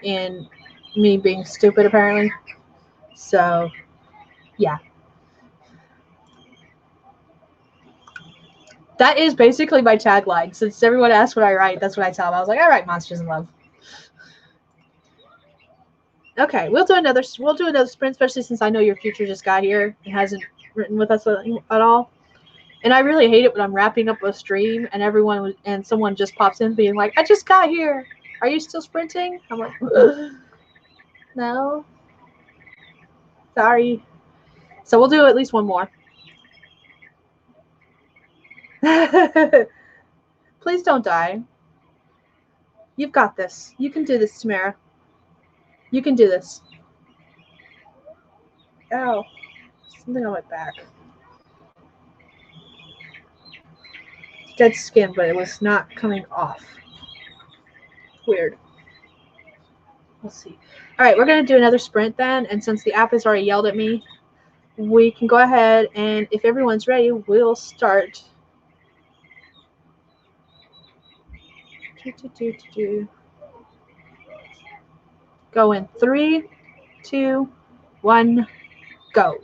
and me being stupid apparently. So yeah. That is basically my tagline. Since everyone asks what I write, that's what I tell them. I was like, I write monsters in love. Okay, we'll do another sprint, especially since I know your future just got here and hasn't written with us at all. And I really hate it when I'm wrapping up a stream and someone just pops in being like, I just got here. Are you still sprinting? I'm like, no. Sorry. So we'll do at least one more. Please don't die. You've got this. You can do this, Tamara. You can do this. Ow. Something on my back. Dead skin, but it was not coming off. Weird. Let's see. All right, we're going to do another sprint then. And since the app has already yelled at me, we can go ahead and if everyone's ready, we'll start. Go in 3, 2, 1, go.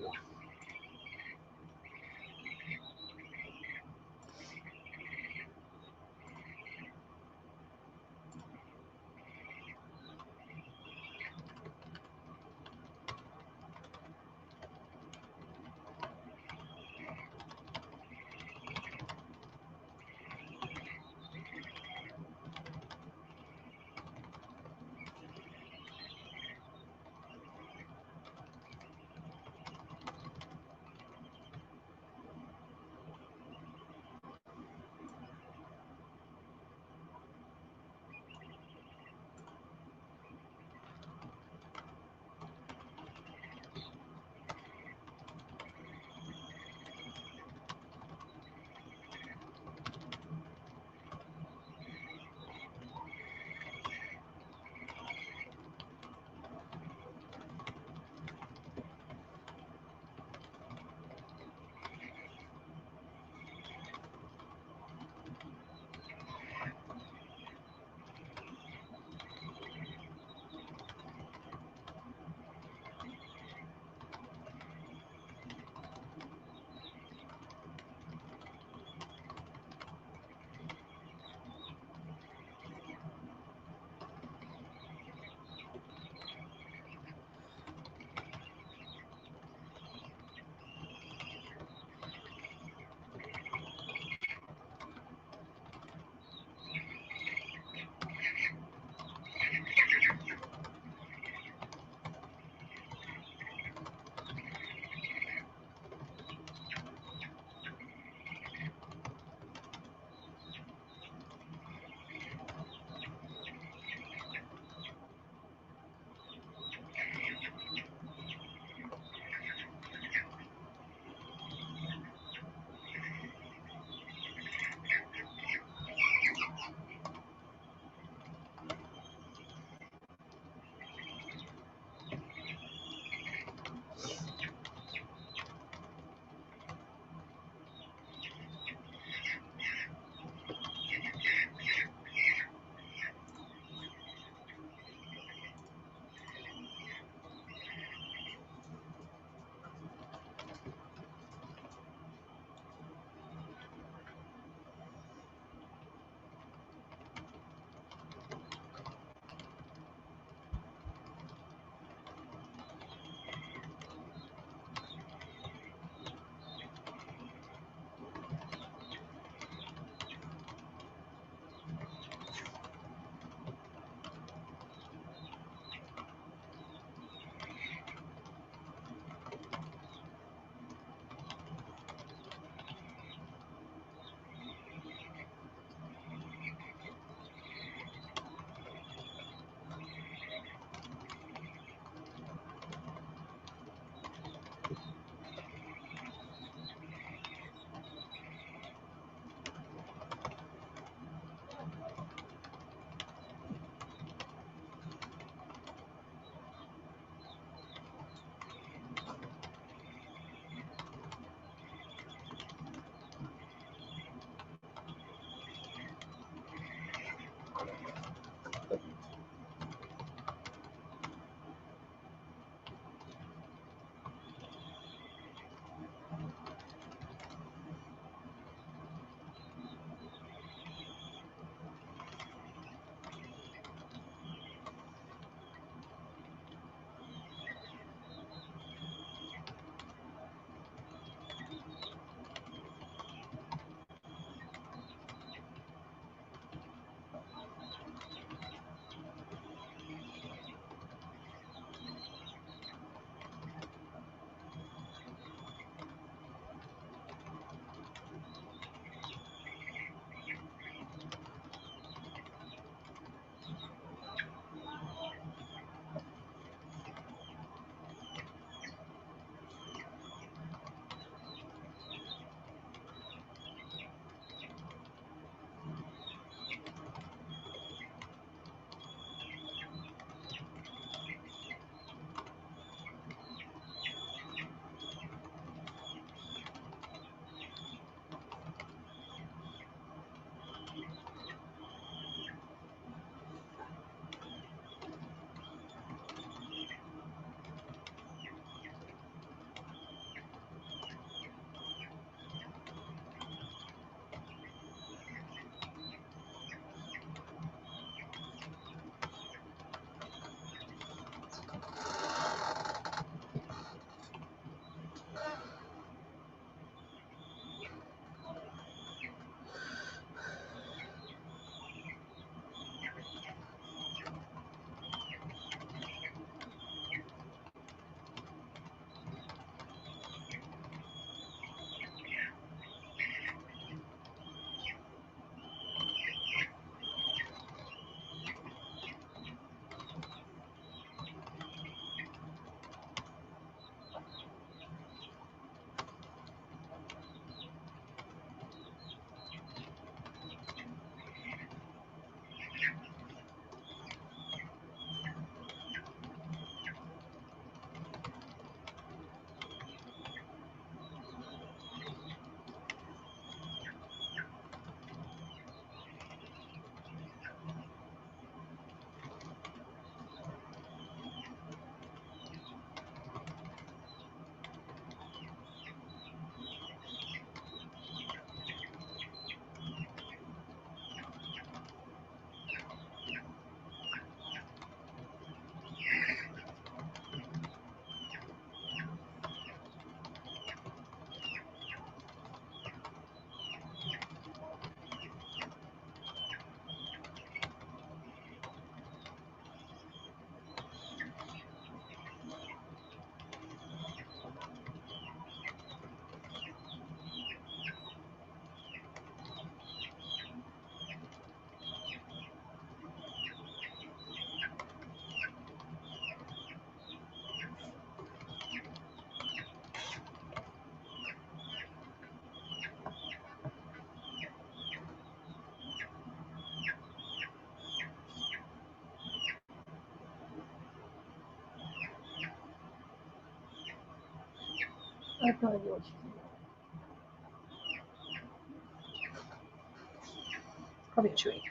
I have no idea what she's Probably a Chewy.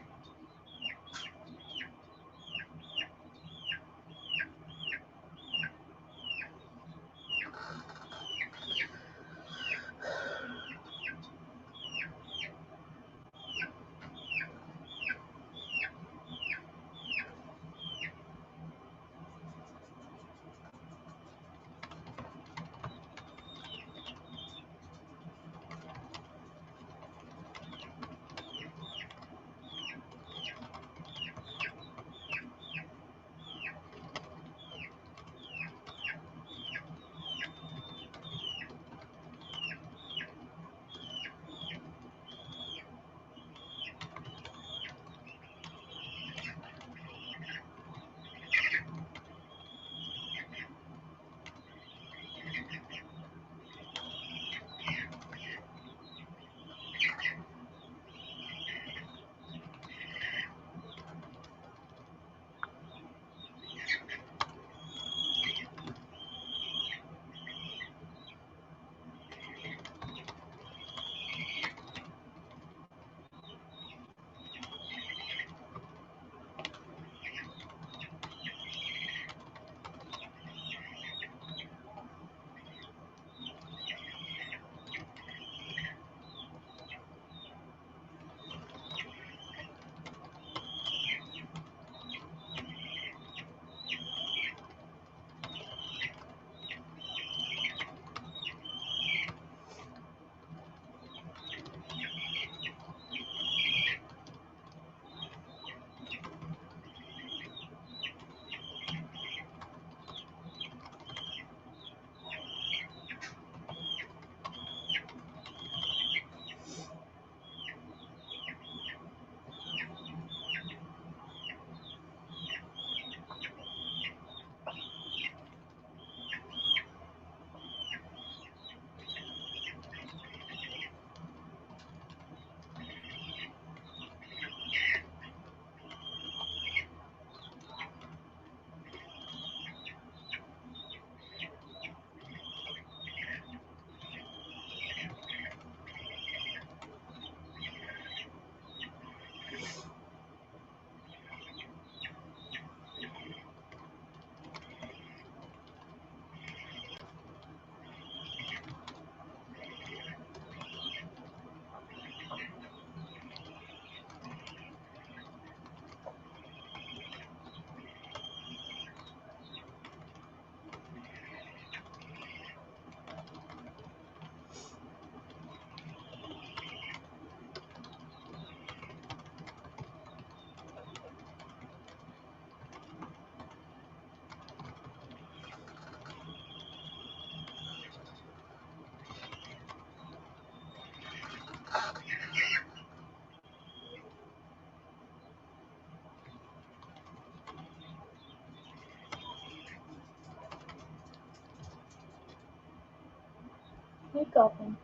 Hey, golfing.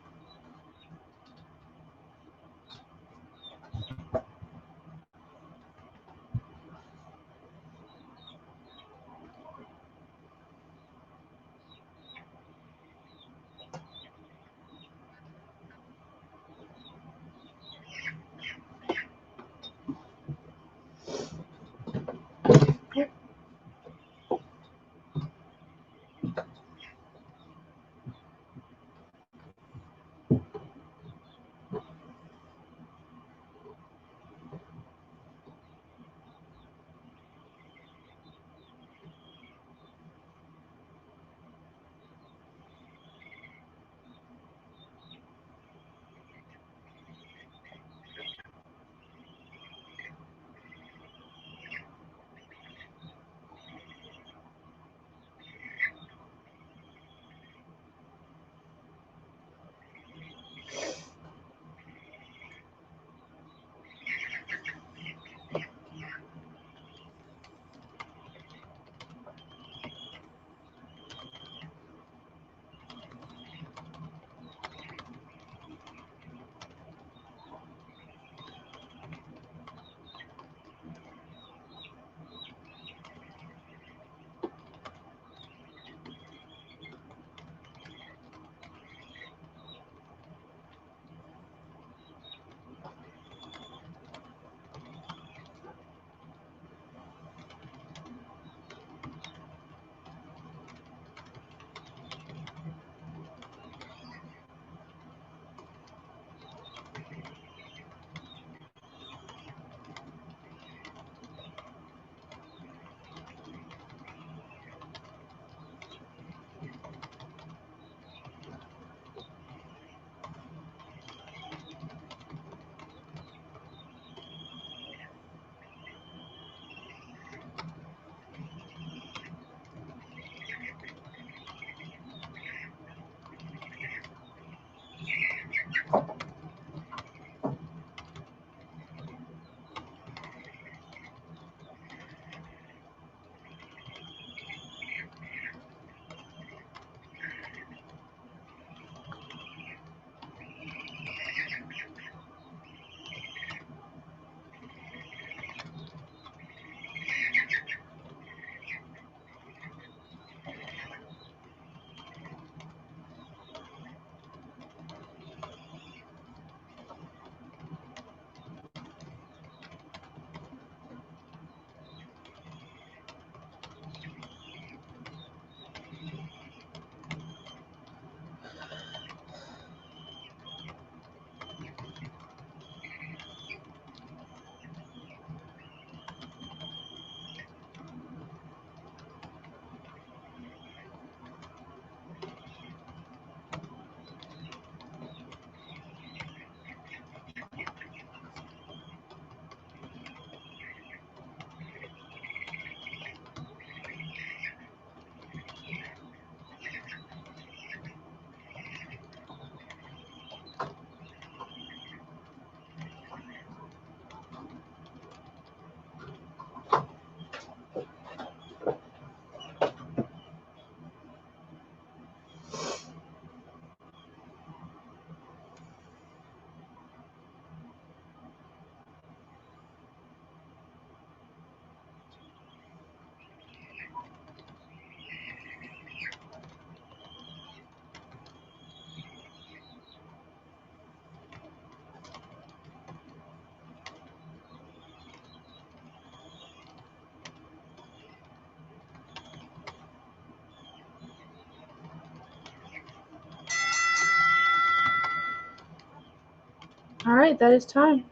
All right, that is time.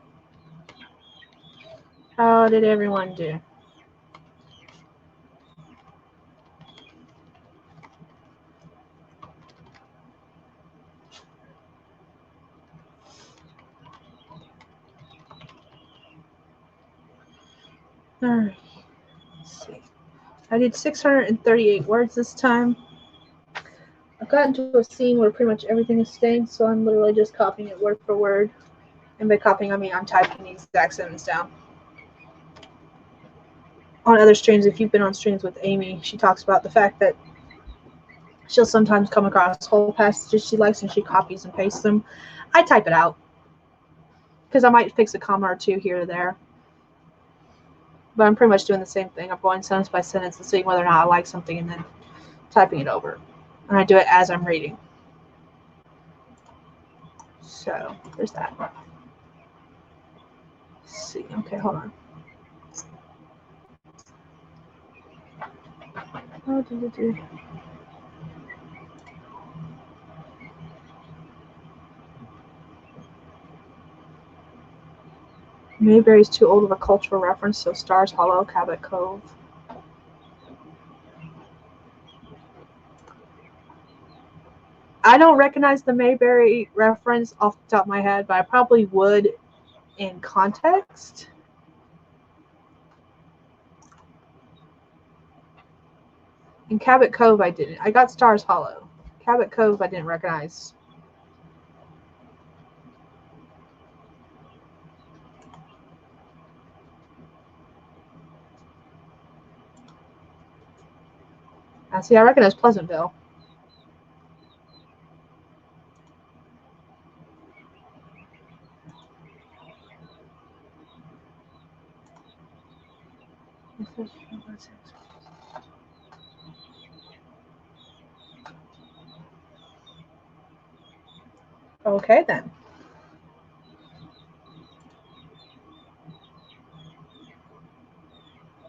How did everyone do? All right. Let's see. I did 638 words this time. I've gotten to a scene where pretty much everything is staying, so I'm literally just copying it word for word. And by copying, I mean I'm typing the exact sentence down. On other streams, if you've been on streams with Amy, she talks about the fact that she'll sometimes come across whole passages she likes and she copies and pastes them. I type it out because I might fix a comma or two here or there. But I'm pretty much doing the same thing. I'm going sentence by sentence and seeing whether or not I like something and then typing it over. And I do it as I'm reading. So there's that. Let's see. Okay, hold on. Oh, do. Mayberry's too old of a cultural reference, so Stars Hollow, Cabot Cove. I don't recognize the Mayberry reference off the top of my head, but I probably would in context. In Cabot Cove, I didn't. I got Stars Hollow. Cabot Cove, I didn't recognize. See, I recognize Pleasantville. Okay, then.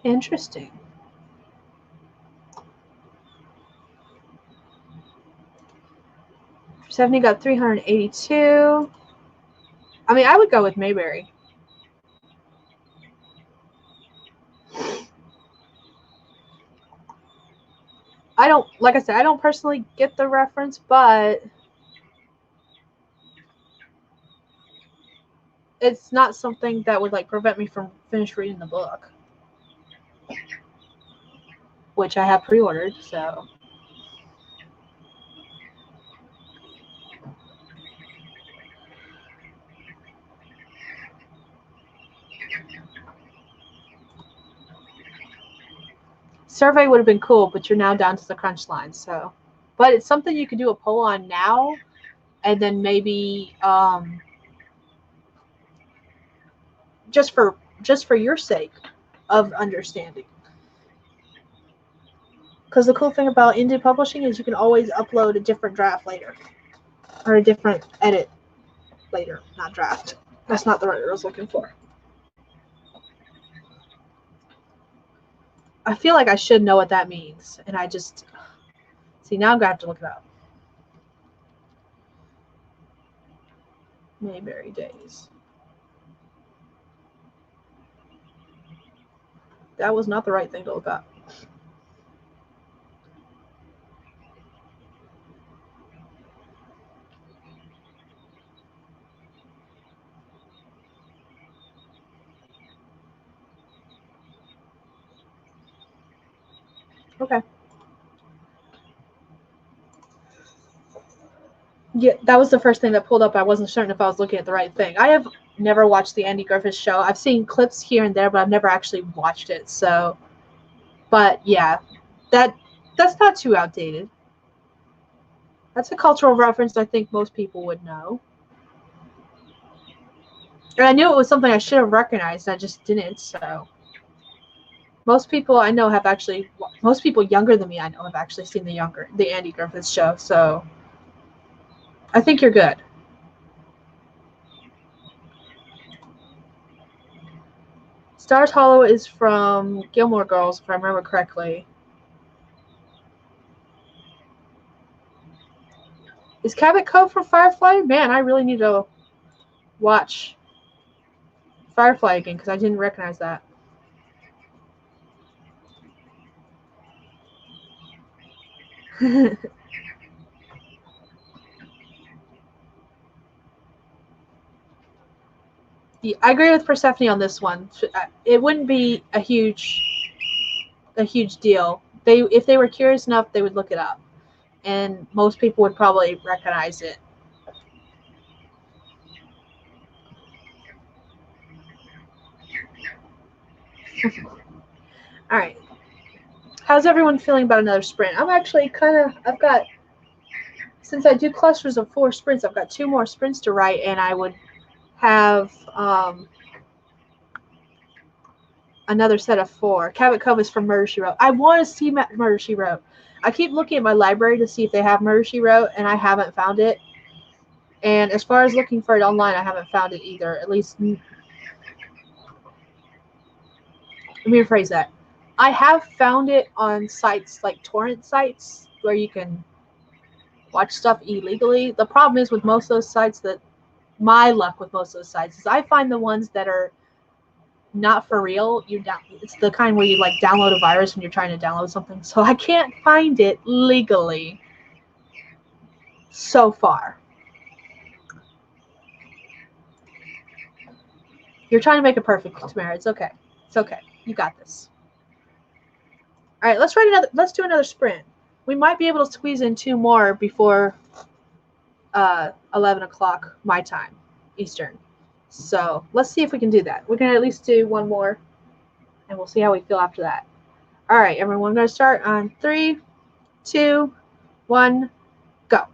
Interesting. Stephanie got 382. I mean, I would go with Mayberry. I don't, like I said, I don't personally get the reference, but it's not something that would like prevent me from finish reading the book, which I have pre-ordered, so. Survey would have been cool, but you're now down to the crunch line, so. But it's something you could do a poll on now, and then maybe just for your sake of understanding. Because the cool thing about indie publishing is you can always upload a different draft later, or a different edit later, not draft. That's not the word I was looking for. I feel like I should know what that means, and I just see now I'm gonna have to look it up. Mayberry Days. That was not the right thing to look up. Okay. Yeah, that was the first thing that pulled up. I wasn't certain if I was looking at the right thing. I have never watched the Andy Griffith Show. I've seen clips here and there, but I've never actually watched it. So, but yeah, that's not too outdated. That's a cultural reference I think most people would know. And I knew it was something I should have recognized. I just didn't. So, most people I know have actually, most people younger than me I know have actually seen the Andy Griffith Show. So, I think you're good. Stars Hollow is from Gilmore Girls, if I remember correctly. Is Cabot Cove from Firefly? Man, I really need to watch Firefly again because I didn't recognize that. I agree with Persephone on this one. It wouldn't be a huge deal. If they were curious enough, they would look it up, and most people would probably recognize it. All right. How's everyone feeling about another sprint? I'm actually I've got, since I do clusters of 4 sprints, I've got 2 more sprints to write, and I would have another set of 4. Cabot Cove is from Murder, She Wrote. I want to see Murder, She Wrote. I keep looking at my library to see if they have Murder, She Wrote, and I haven't found it. And as far as looking for it online, I haven't found it either. At least, let me rephrase that. I have found it on sites like torrent sites where you can watch stuff illegally. The problem is with most of those sites my luck with most of those sites is I find the ones that are not for real. It's the kind where you like download a virus when you're trying to download something. So I can't find it legally so far. You're trying to make it perfect, Tamara. It's okay. It's okay. You got this. All right, let's do another sprint. We might be able to squeeze in 2 more before 11 o'clock my time, Eastern. So let's see if we can do that. We're going to at least do 1 more, and we'll see how we feel after that. All right, everyone, we're going to start on 3, 2, 1, go.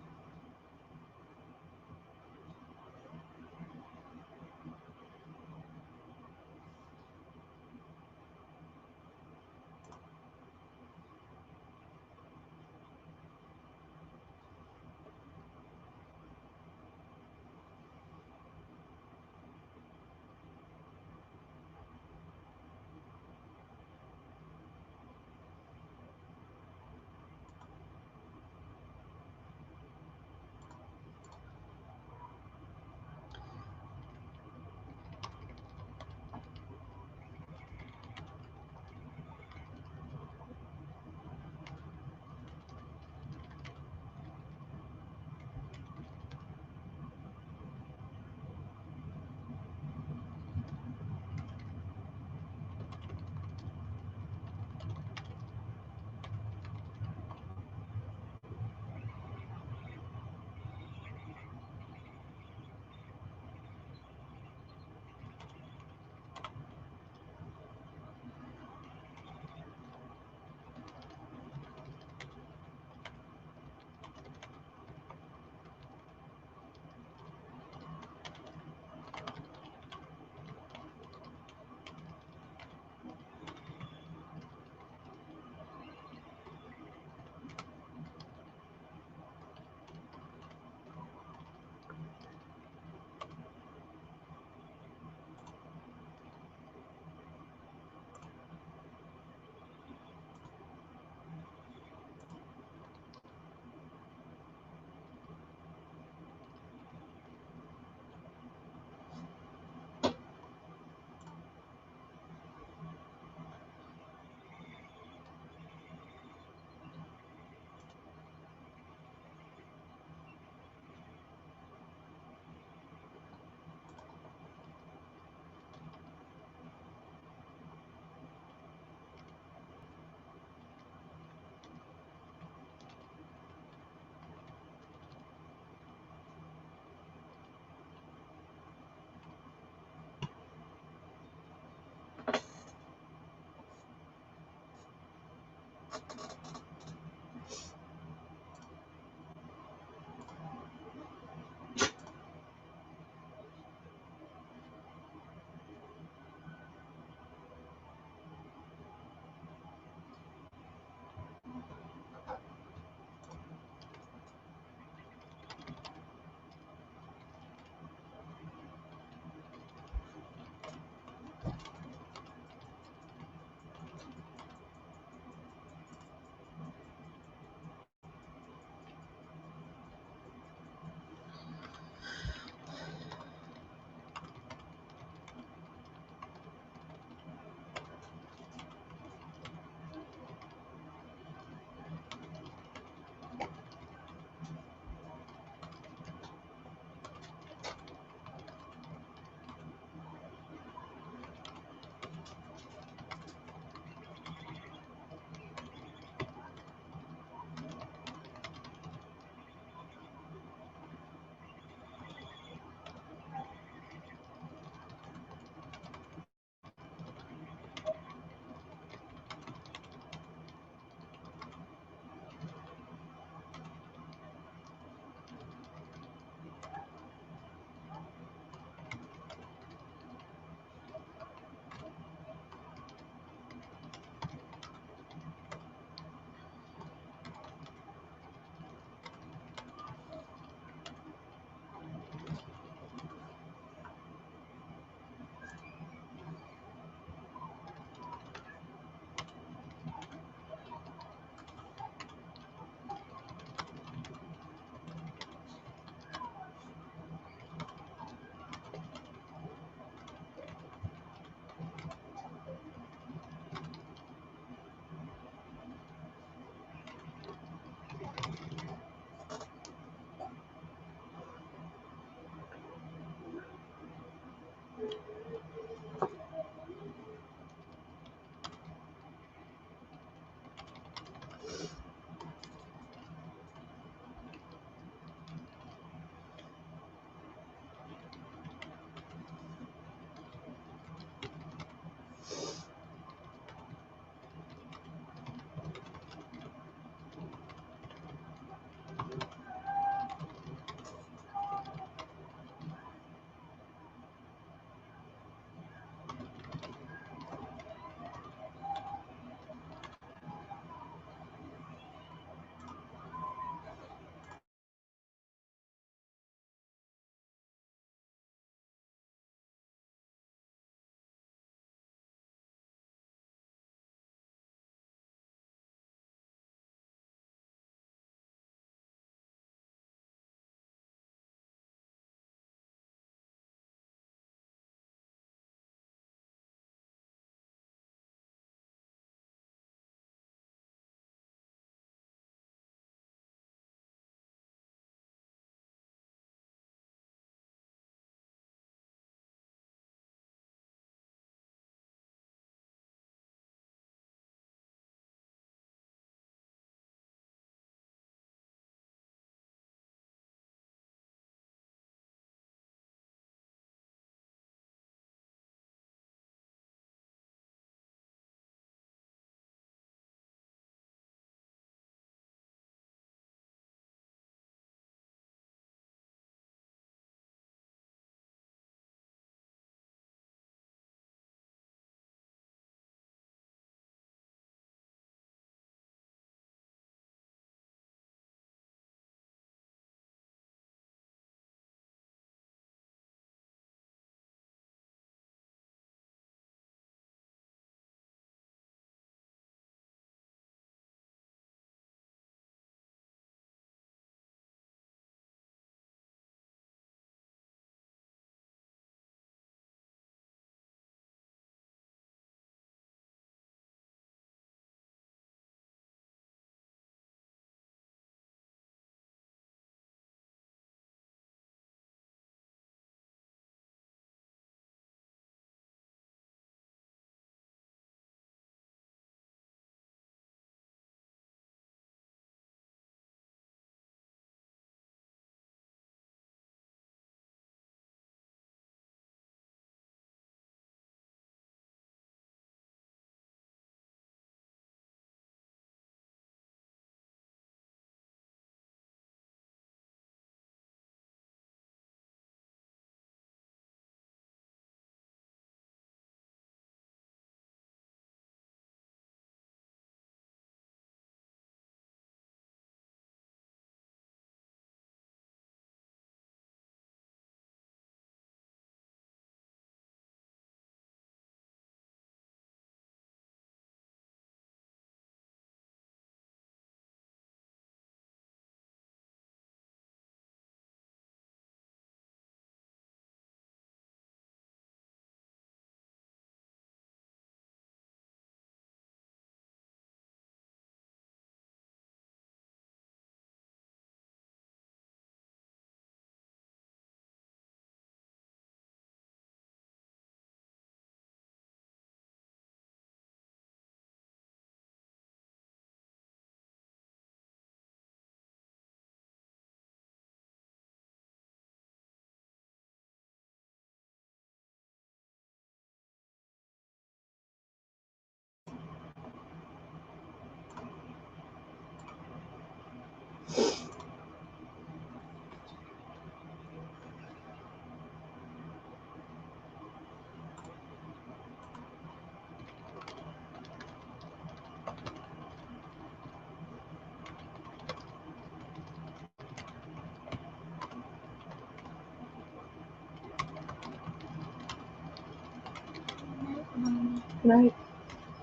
Good night.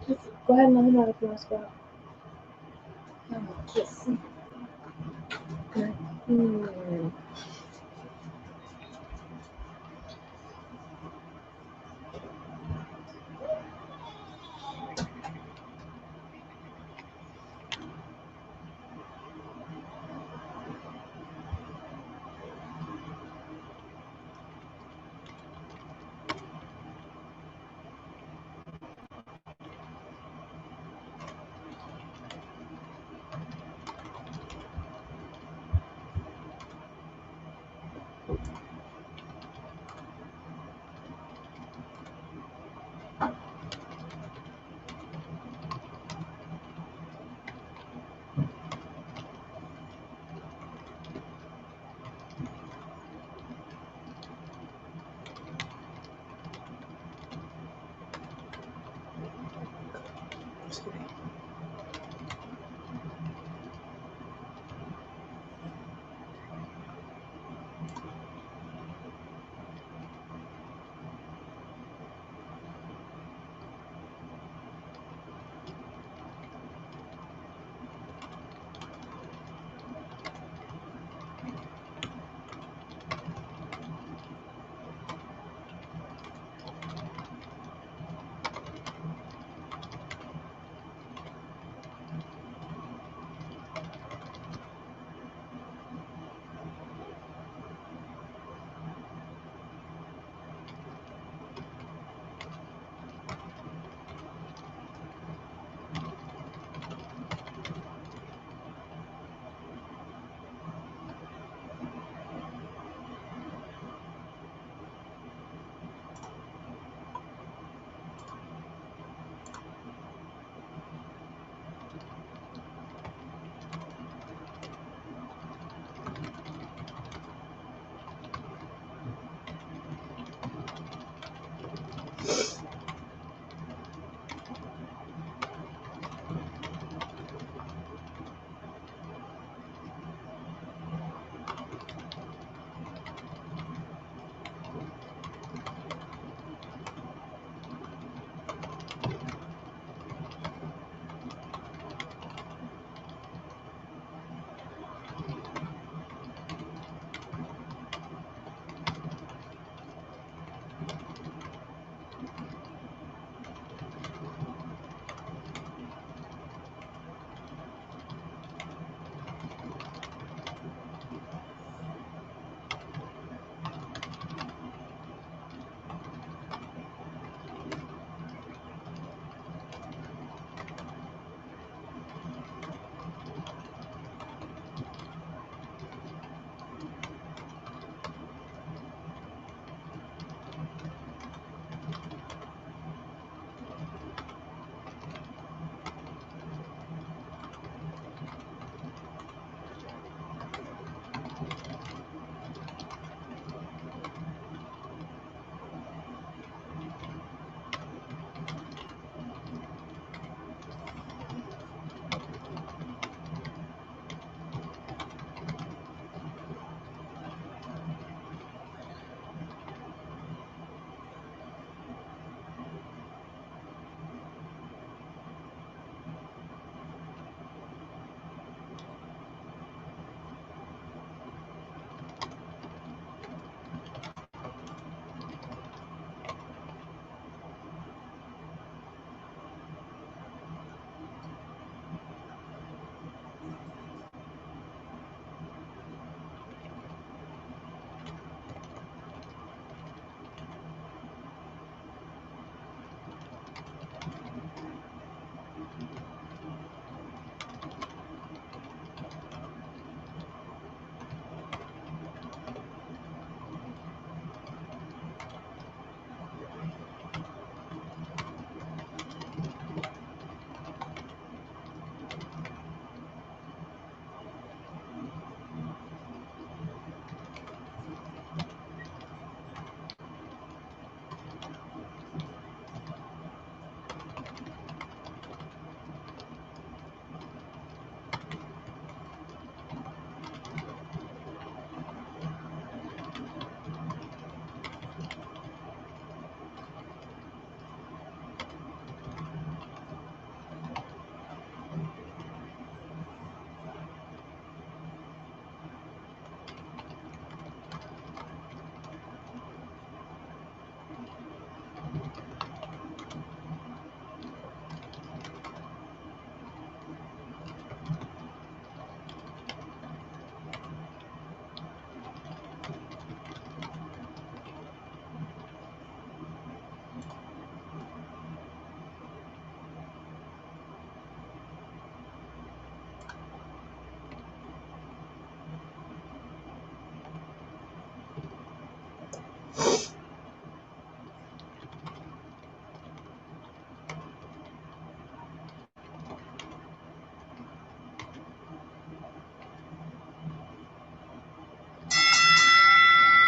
Just go ahead and let me know if you want to go out. Yes. Good night.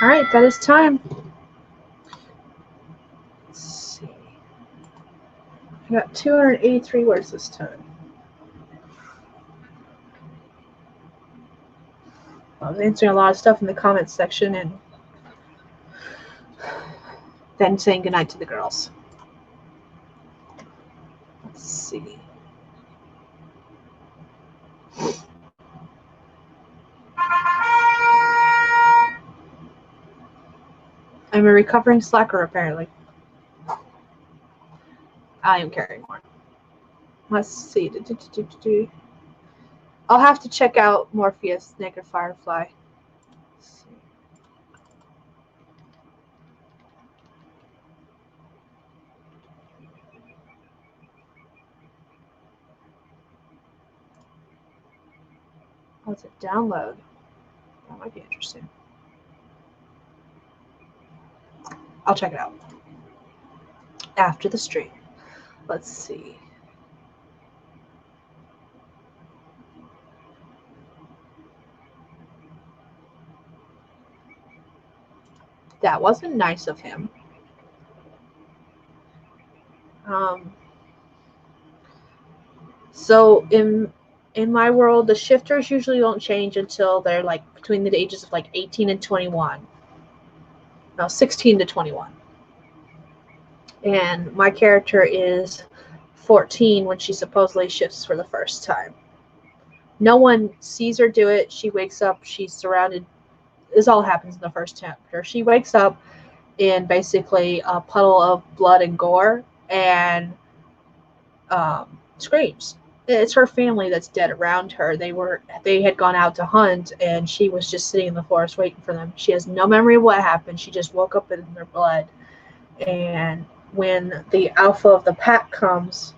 All right, that is time. Let's see. I got 283 words this time. I was answering a lot of stuff in the comments section and then saying goodnight to the girls. Let's see. I'm a recovering slacker, apparently. I don't care anymore. Let's see. I'll have to check out Morpheus Naked Firefly. Let's see. Oh, it's a download. That might be interesting. I'll check it out after the stream. Let's see. That wasn't nice of him. So in my world, the shifters usually don't change until they're like between the ages of like 18 and 21. No, 16 to 21. And my character is 14 when she supposedly shifts for the first time. No one sees her do it. She wakes up, she's surrounded. This all happens in the first chapter. She wakes up in basically a puddle of blood and gore and screams. It's her family that's dead around her. They had gone out to hunt and she was just sitting in the forest waiting for them. She has no memory of what happened. She just woke up in their blood. And when the alpha of the pack comes,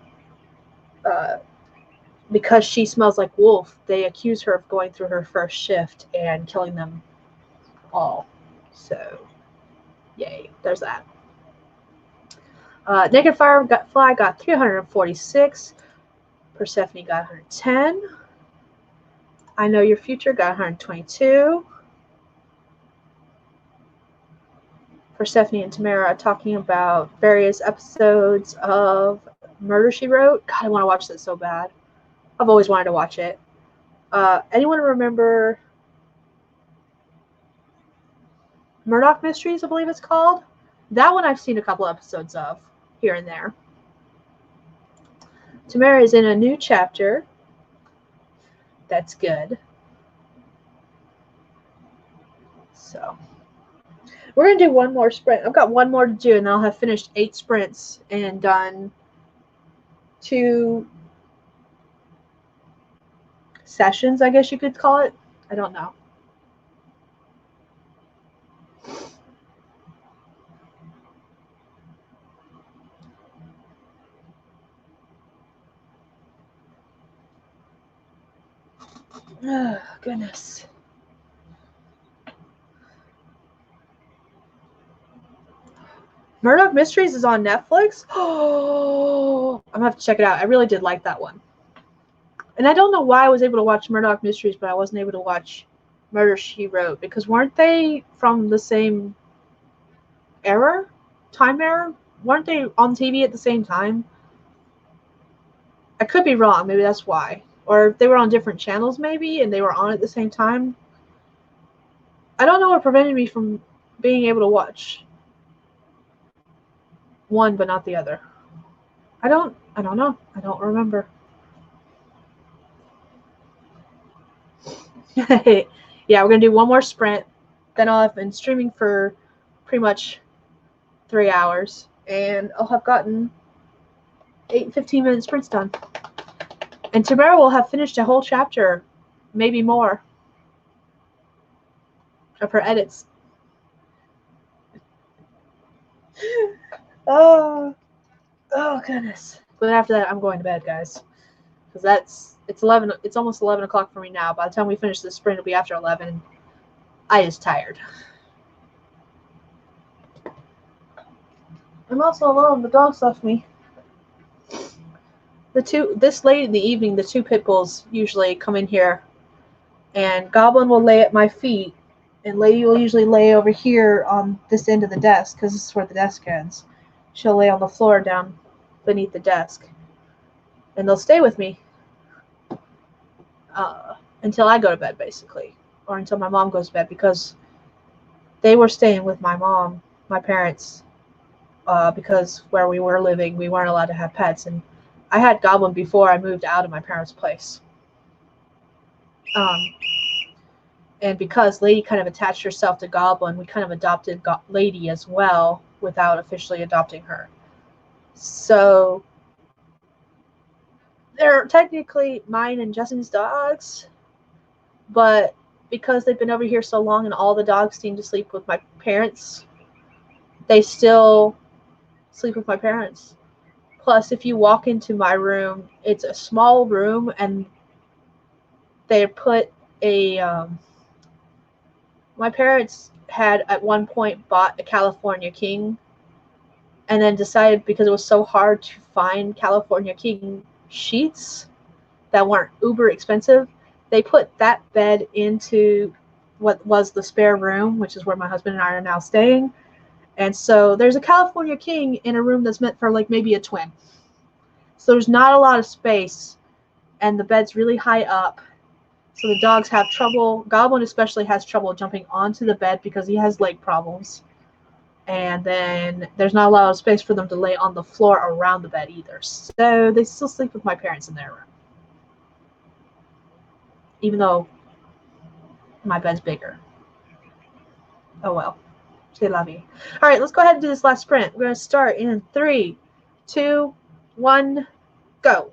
because she smells like wolf, they accuse her of going through her first shift and killing them all. So, yay, there's that. Naked Firefly got 346. Persephone got 110. I Know Your Future got 122. Persephone and Tamara are talking about various episodes of Murder, She Wrote. God, I want to watch that so bad. I've always wanted to watch it. Anyone remember Murdoch Mysteries, I believe it's called? That one I've seen a couple episodes of here and there. Tamara is in a new chapter. That's good. So we're going to do one more sprint. I've got one more to do, and I'll have finished 8 sprints and done 2 sessions, I guess you could call it. I don't know. Oh, goodness. Murdoch Mysteries is on Netflix? Oh, I'm going to have to check it out. I really did like that one. And I don't know why I was able to watch Murdoch Mysteries, but I wasn't able to watch Murder, She Wrote, because weren't they from the same era? Time era? Weren't they on TV at the same time? I could be wrong. Maybe that's why. Or they were on different channels, maybe, and they were on at the same time. I don't know what prevented me from being able to watch one but not the other. I don't know. I don't remember. Yeah, we're going to do one more sprint. Then I'll have been streaming for pretty much 3 hours. And I'll have gotten 8 15-minute sprints done. And tomorrow we'll have finished a whole chapter, maybe more, of her edits. Oh goodness. But after that, I'm going to bed, guys. Because it's almost 11 o'clock for me now. By the time we finish this sprint, it'll be after 11. I is tired. I'm also alone. The dogs left me. This late in the evening, the 2 pit bulls usually come in here, and Goblin will lay at my feet And lady will usually lay over here on this end of the desk because this is where the desk ends. She'll lay on the floor down beneath the desk. And they'll stay with me until I go to bed, basically. Or until my mom goes to bed, because they were staying with my mom, my parents, because where we were living, we weren't allowed to have pets. And I had Goblin before I moved out of my parents' place. And because Lady kind of attached herself to Goblin, we kind of adopted Lady as well without officially adopting her. So they're technically mine and Justin's dogs, but because they've been over here so long and all the dogs seem to sleep with my parents, they still sleep with my parents. Plus, if you walk into my room, it's a small room, and they put a my parents had at one point bought a California King, and then decided, because it was so hard to find California King sheets that weren't uber expensive, they put that bed into what was the spare room, which is where my husband and I are now staying. And so there's a California King in a room that's meant for like maybe a twin. So there's not a lot of space, and the bed's really high up. So the dogs have trouble. Goblin especially has trouble jumping onto the bed because he has leg problems. And then there's not a lot of space for them to lay on the floor around the bed either. So they still sleep with my parents in their room, even though my bed's bigger. Oh well. C'est la vie. All right, let's go ahead and do this last sprint. We're going to start in 3, 2, 1, go.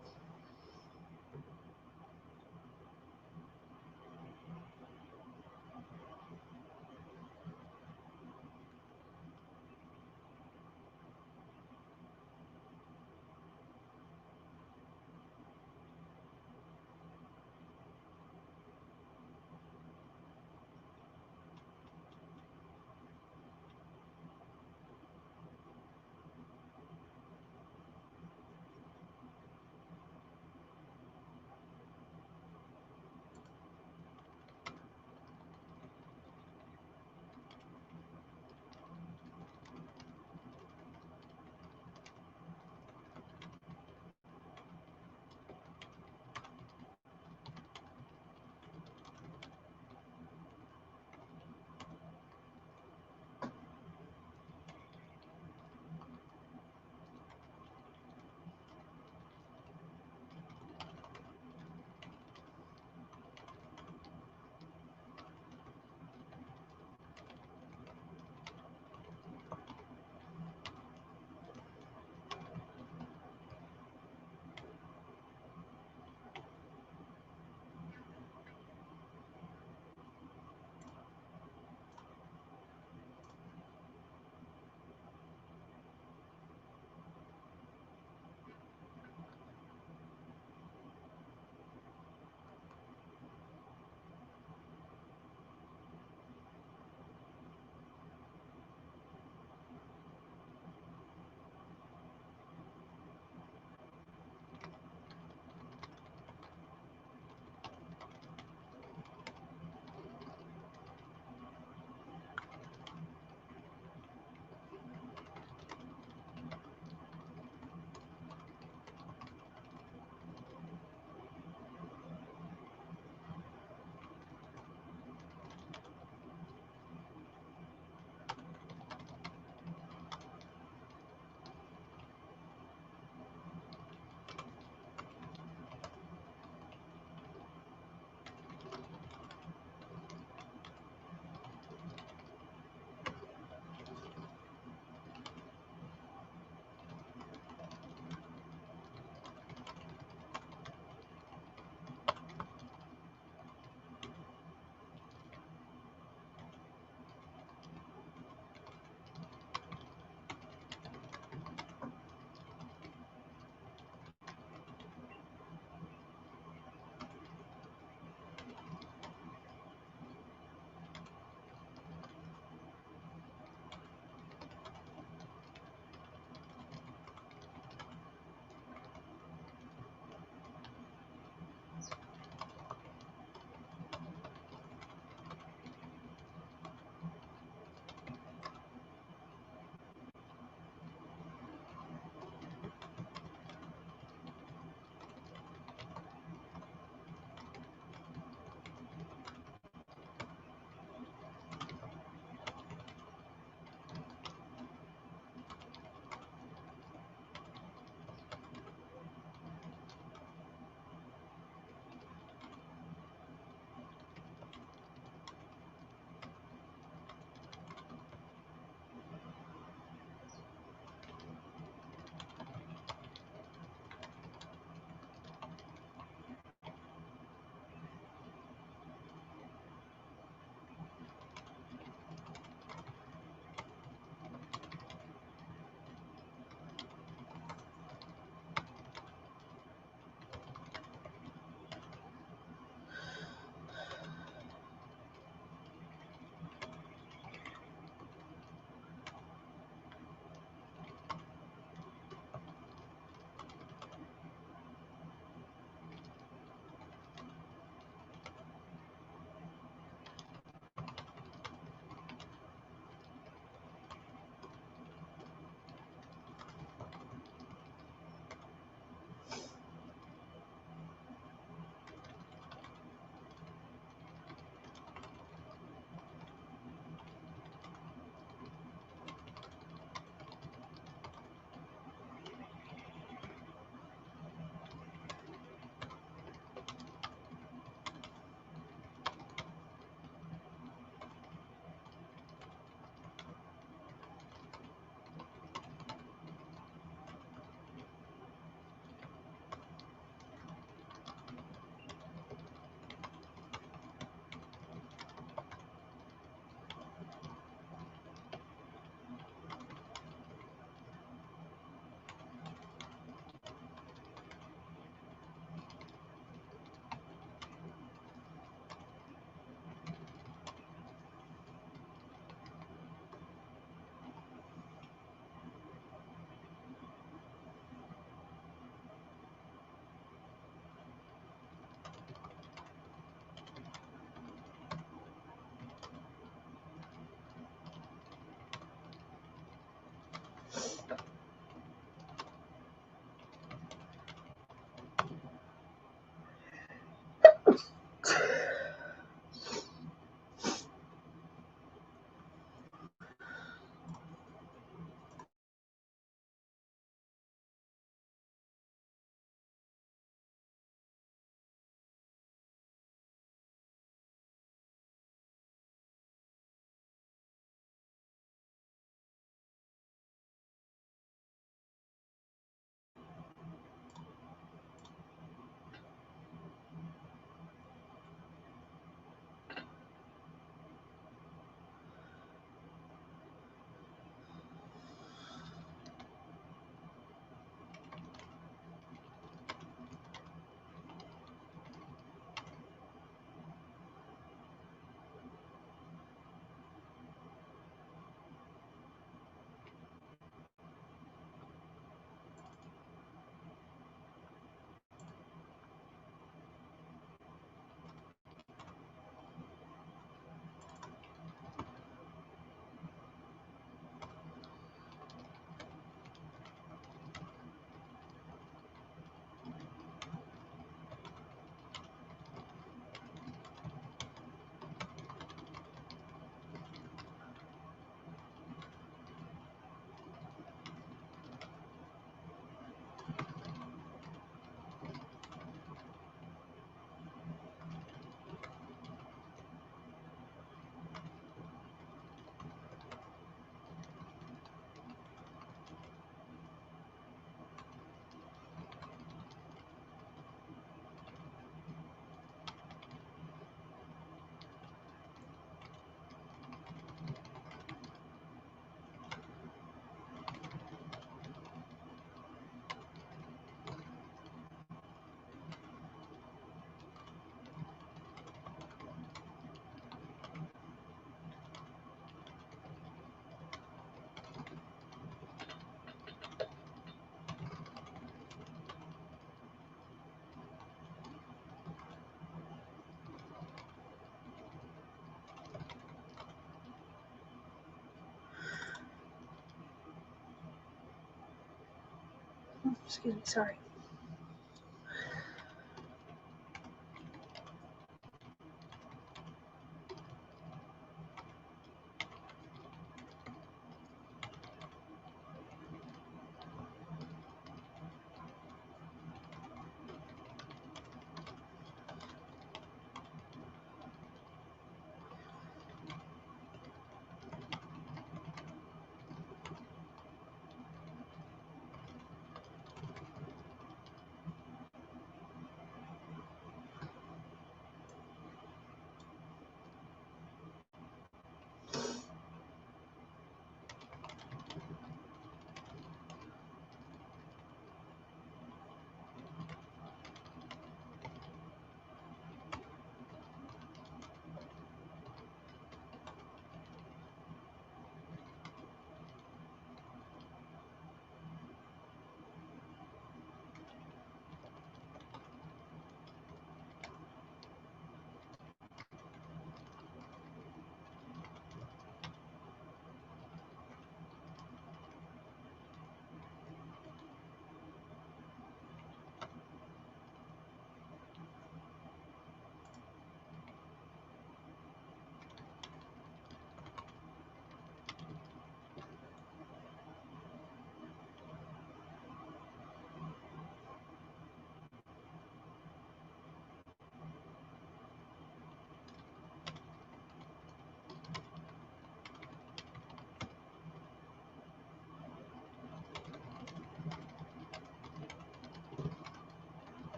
Oh, excuse me, sorry.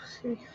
Excuse me.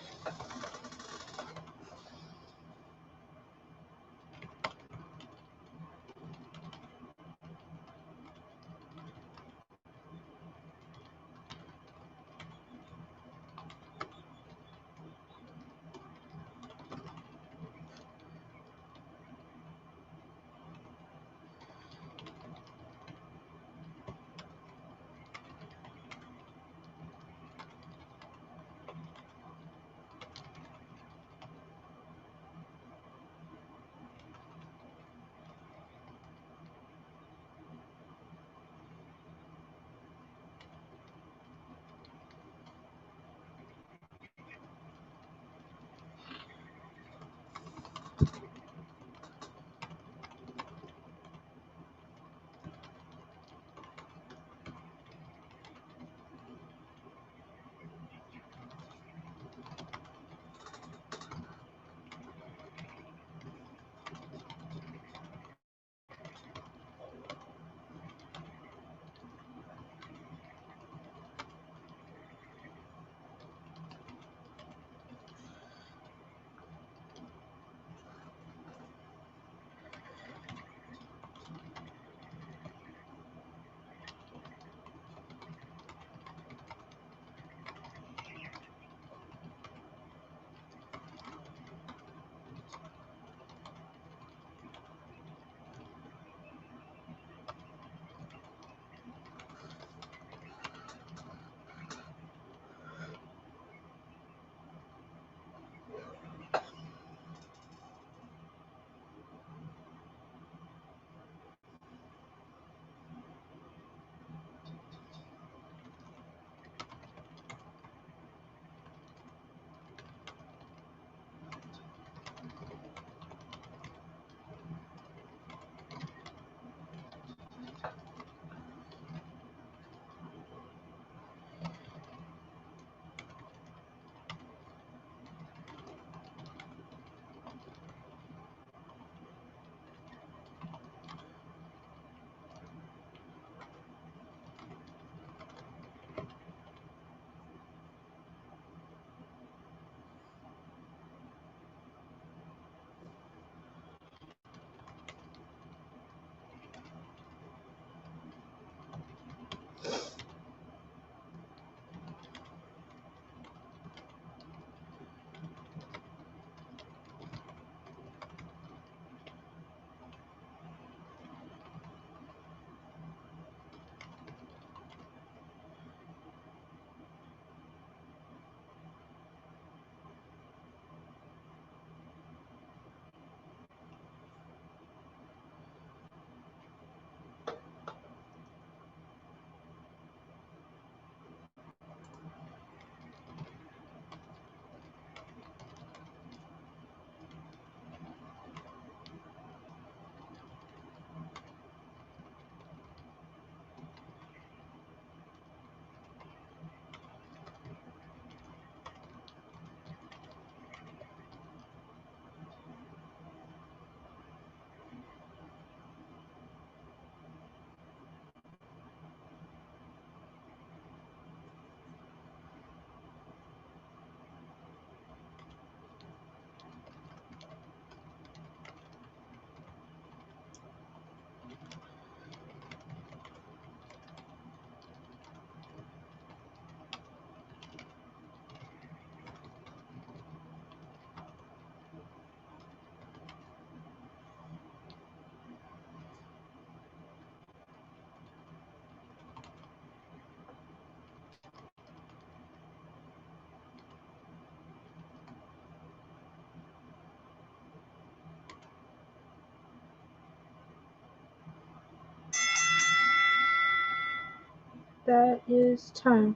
that is time.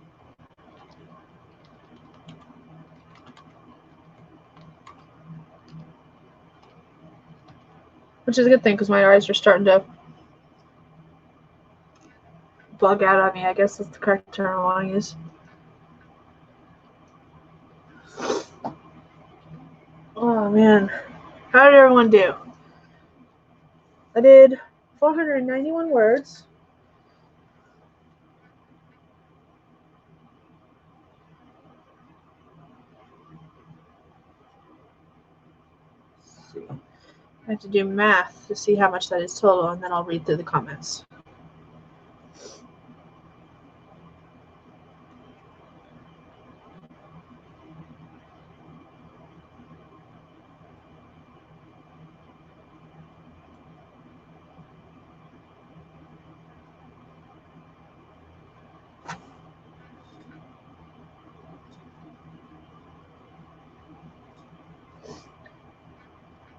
Which is a good thing because my eyes are starting to bug out on me, I guess that's the correct term I want to use. Oh man, how did everyone do? I did 491 words. Let's see. I have to do math to see how much that is total, and then I'll read through the comments.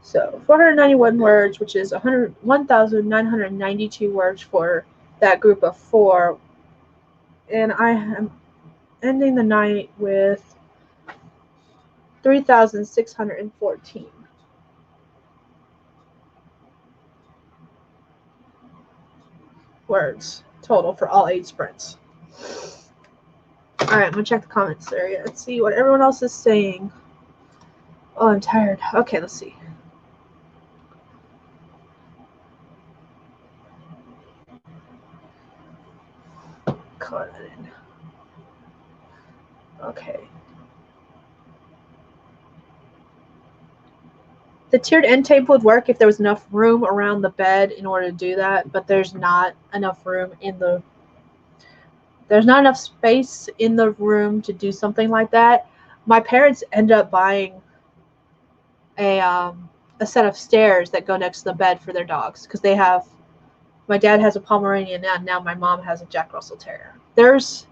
So 491 words, which is 1,992 words for that group of 4. And I am ending the night with 3,614 words total for all 8 sprints. All right, I'm going to check the comments area. Let's see what everyone else is saying. Oh, I'm tired. Okay, let's see. Color that in. Okay. The tiered end table would work if there was enough room around the bed in order to do that, but there's not enough room there's not enough space in the room to do something like that. My parents end up buying a set of stairs that go next to the bed for their dogs because my dad has a Pomeranian and now my mom has a Jack Russell Terrier. There's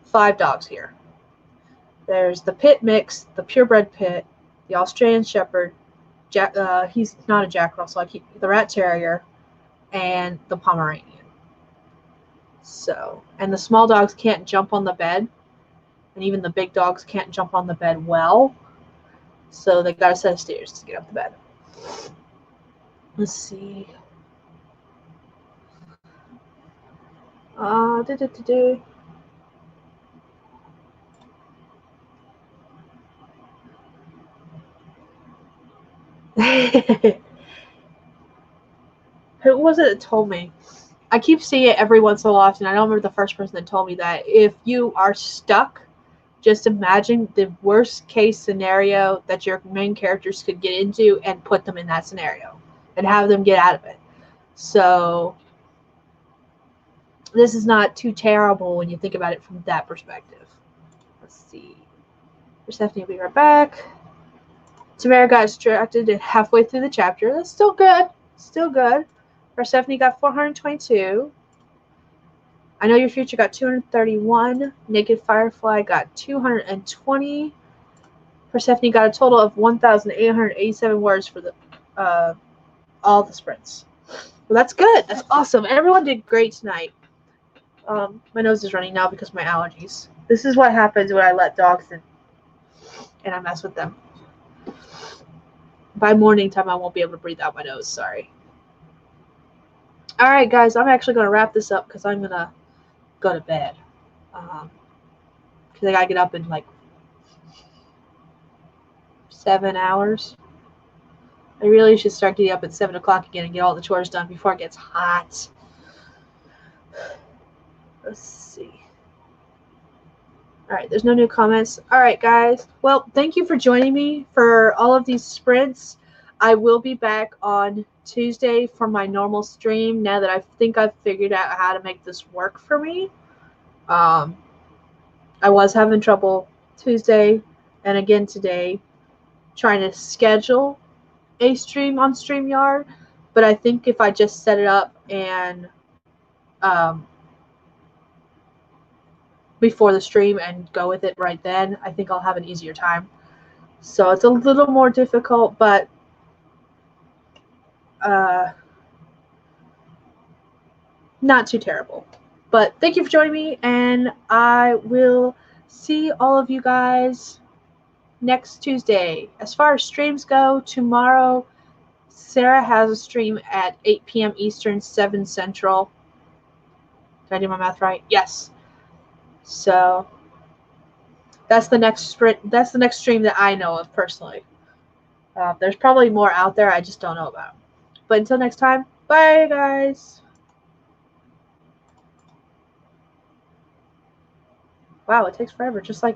5 dogs here. There's the pit mix, the purebred pit, the Australian Shepherd, he's not a Jack Russell, the Rat Terrier, and the Pomeranian. So, and the small dogs can't jump on the bed, and even the big dogs can't jump on the bed well. So they got a set of stairs to get up the bed. Let's see. Who was it that told me? I keep seeing it every once in a while, and I don't remember the first person that told me that. If you are stuck, just imagine the worst case scenario that your main characters could get into and put them in that scenario and have them get out of it. So this is not too terrible when you think about it from that perspective. Let's see. Persephone will be right back. Tamara got distracted halfway through the chapter. That's still good. Still good. Persephone got 422. I Know Your Future got 231. Naked Firefly got 220. Persephone got a total of 1,887 words for all the sprints. Well, that's good. That's awesome. Everyone did great tonight. My nose is running now because of my allergies. This is what happens when I let dogs in and I mess with them. By morning time, I won't be able to breathe out my nose. Sorry. All right, guys. I'm actually going to wrap this up because I'm going to go to bed. Because I got to get up in like 7 hours. I really should start getting up at 7 o'clock again and get all the chores done before it gets hot. Let's see. All right, there's no new comments. All right, guys. Well, thank you for joining me for all of these sprints. I will be back on Tuesday for my normal stream now that I think I've figured out how to make this work for me. I was having trouble Tuesday and again today trying to schedule a stream on Streamyard, but I think if I just set it up and before the stream and go with it right then, I think I'll have an easier time. So it's a little more difficult, but not too terrible. But thank you for joining me, and I will see all of you guys next Tuesday. As far as streams go, tomorrow Sarah has a stream at 8 p.m. Eastern, 7 Central. Did I do my math right? Yes. So that's the next stream that I know of personally. There's probably more out there I just don't know about. But until next time, bye guys. Wow, it takes forever, just like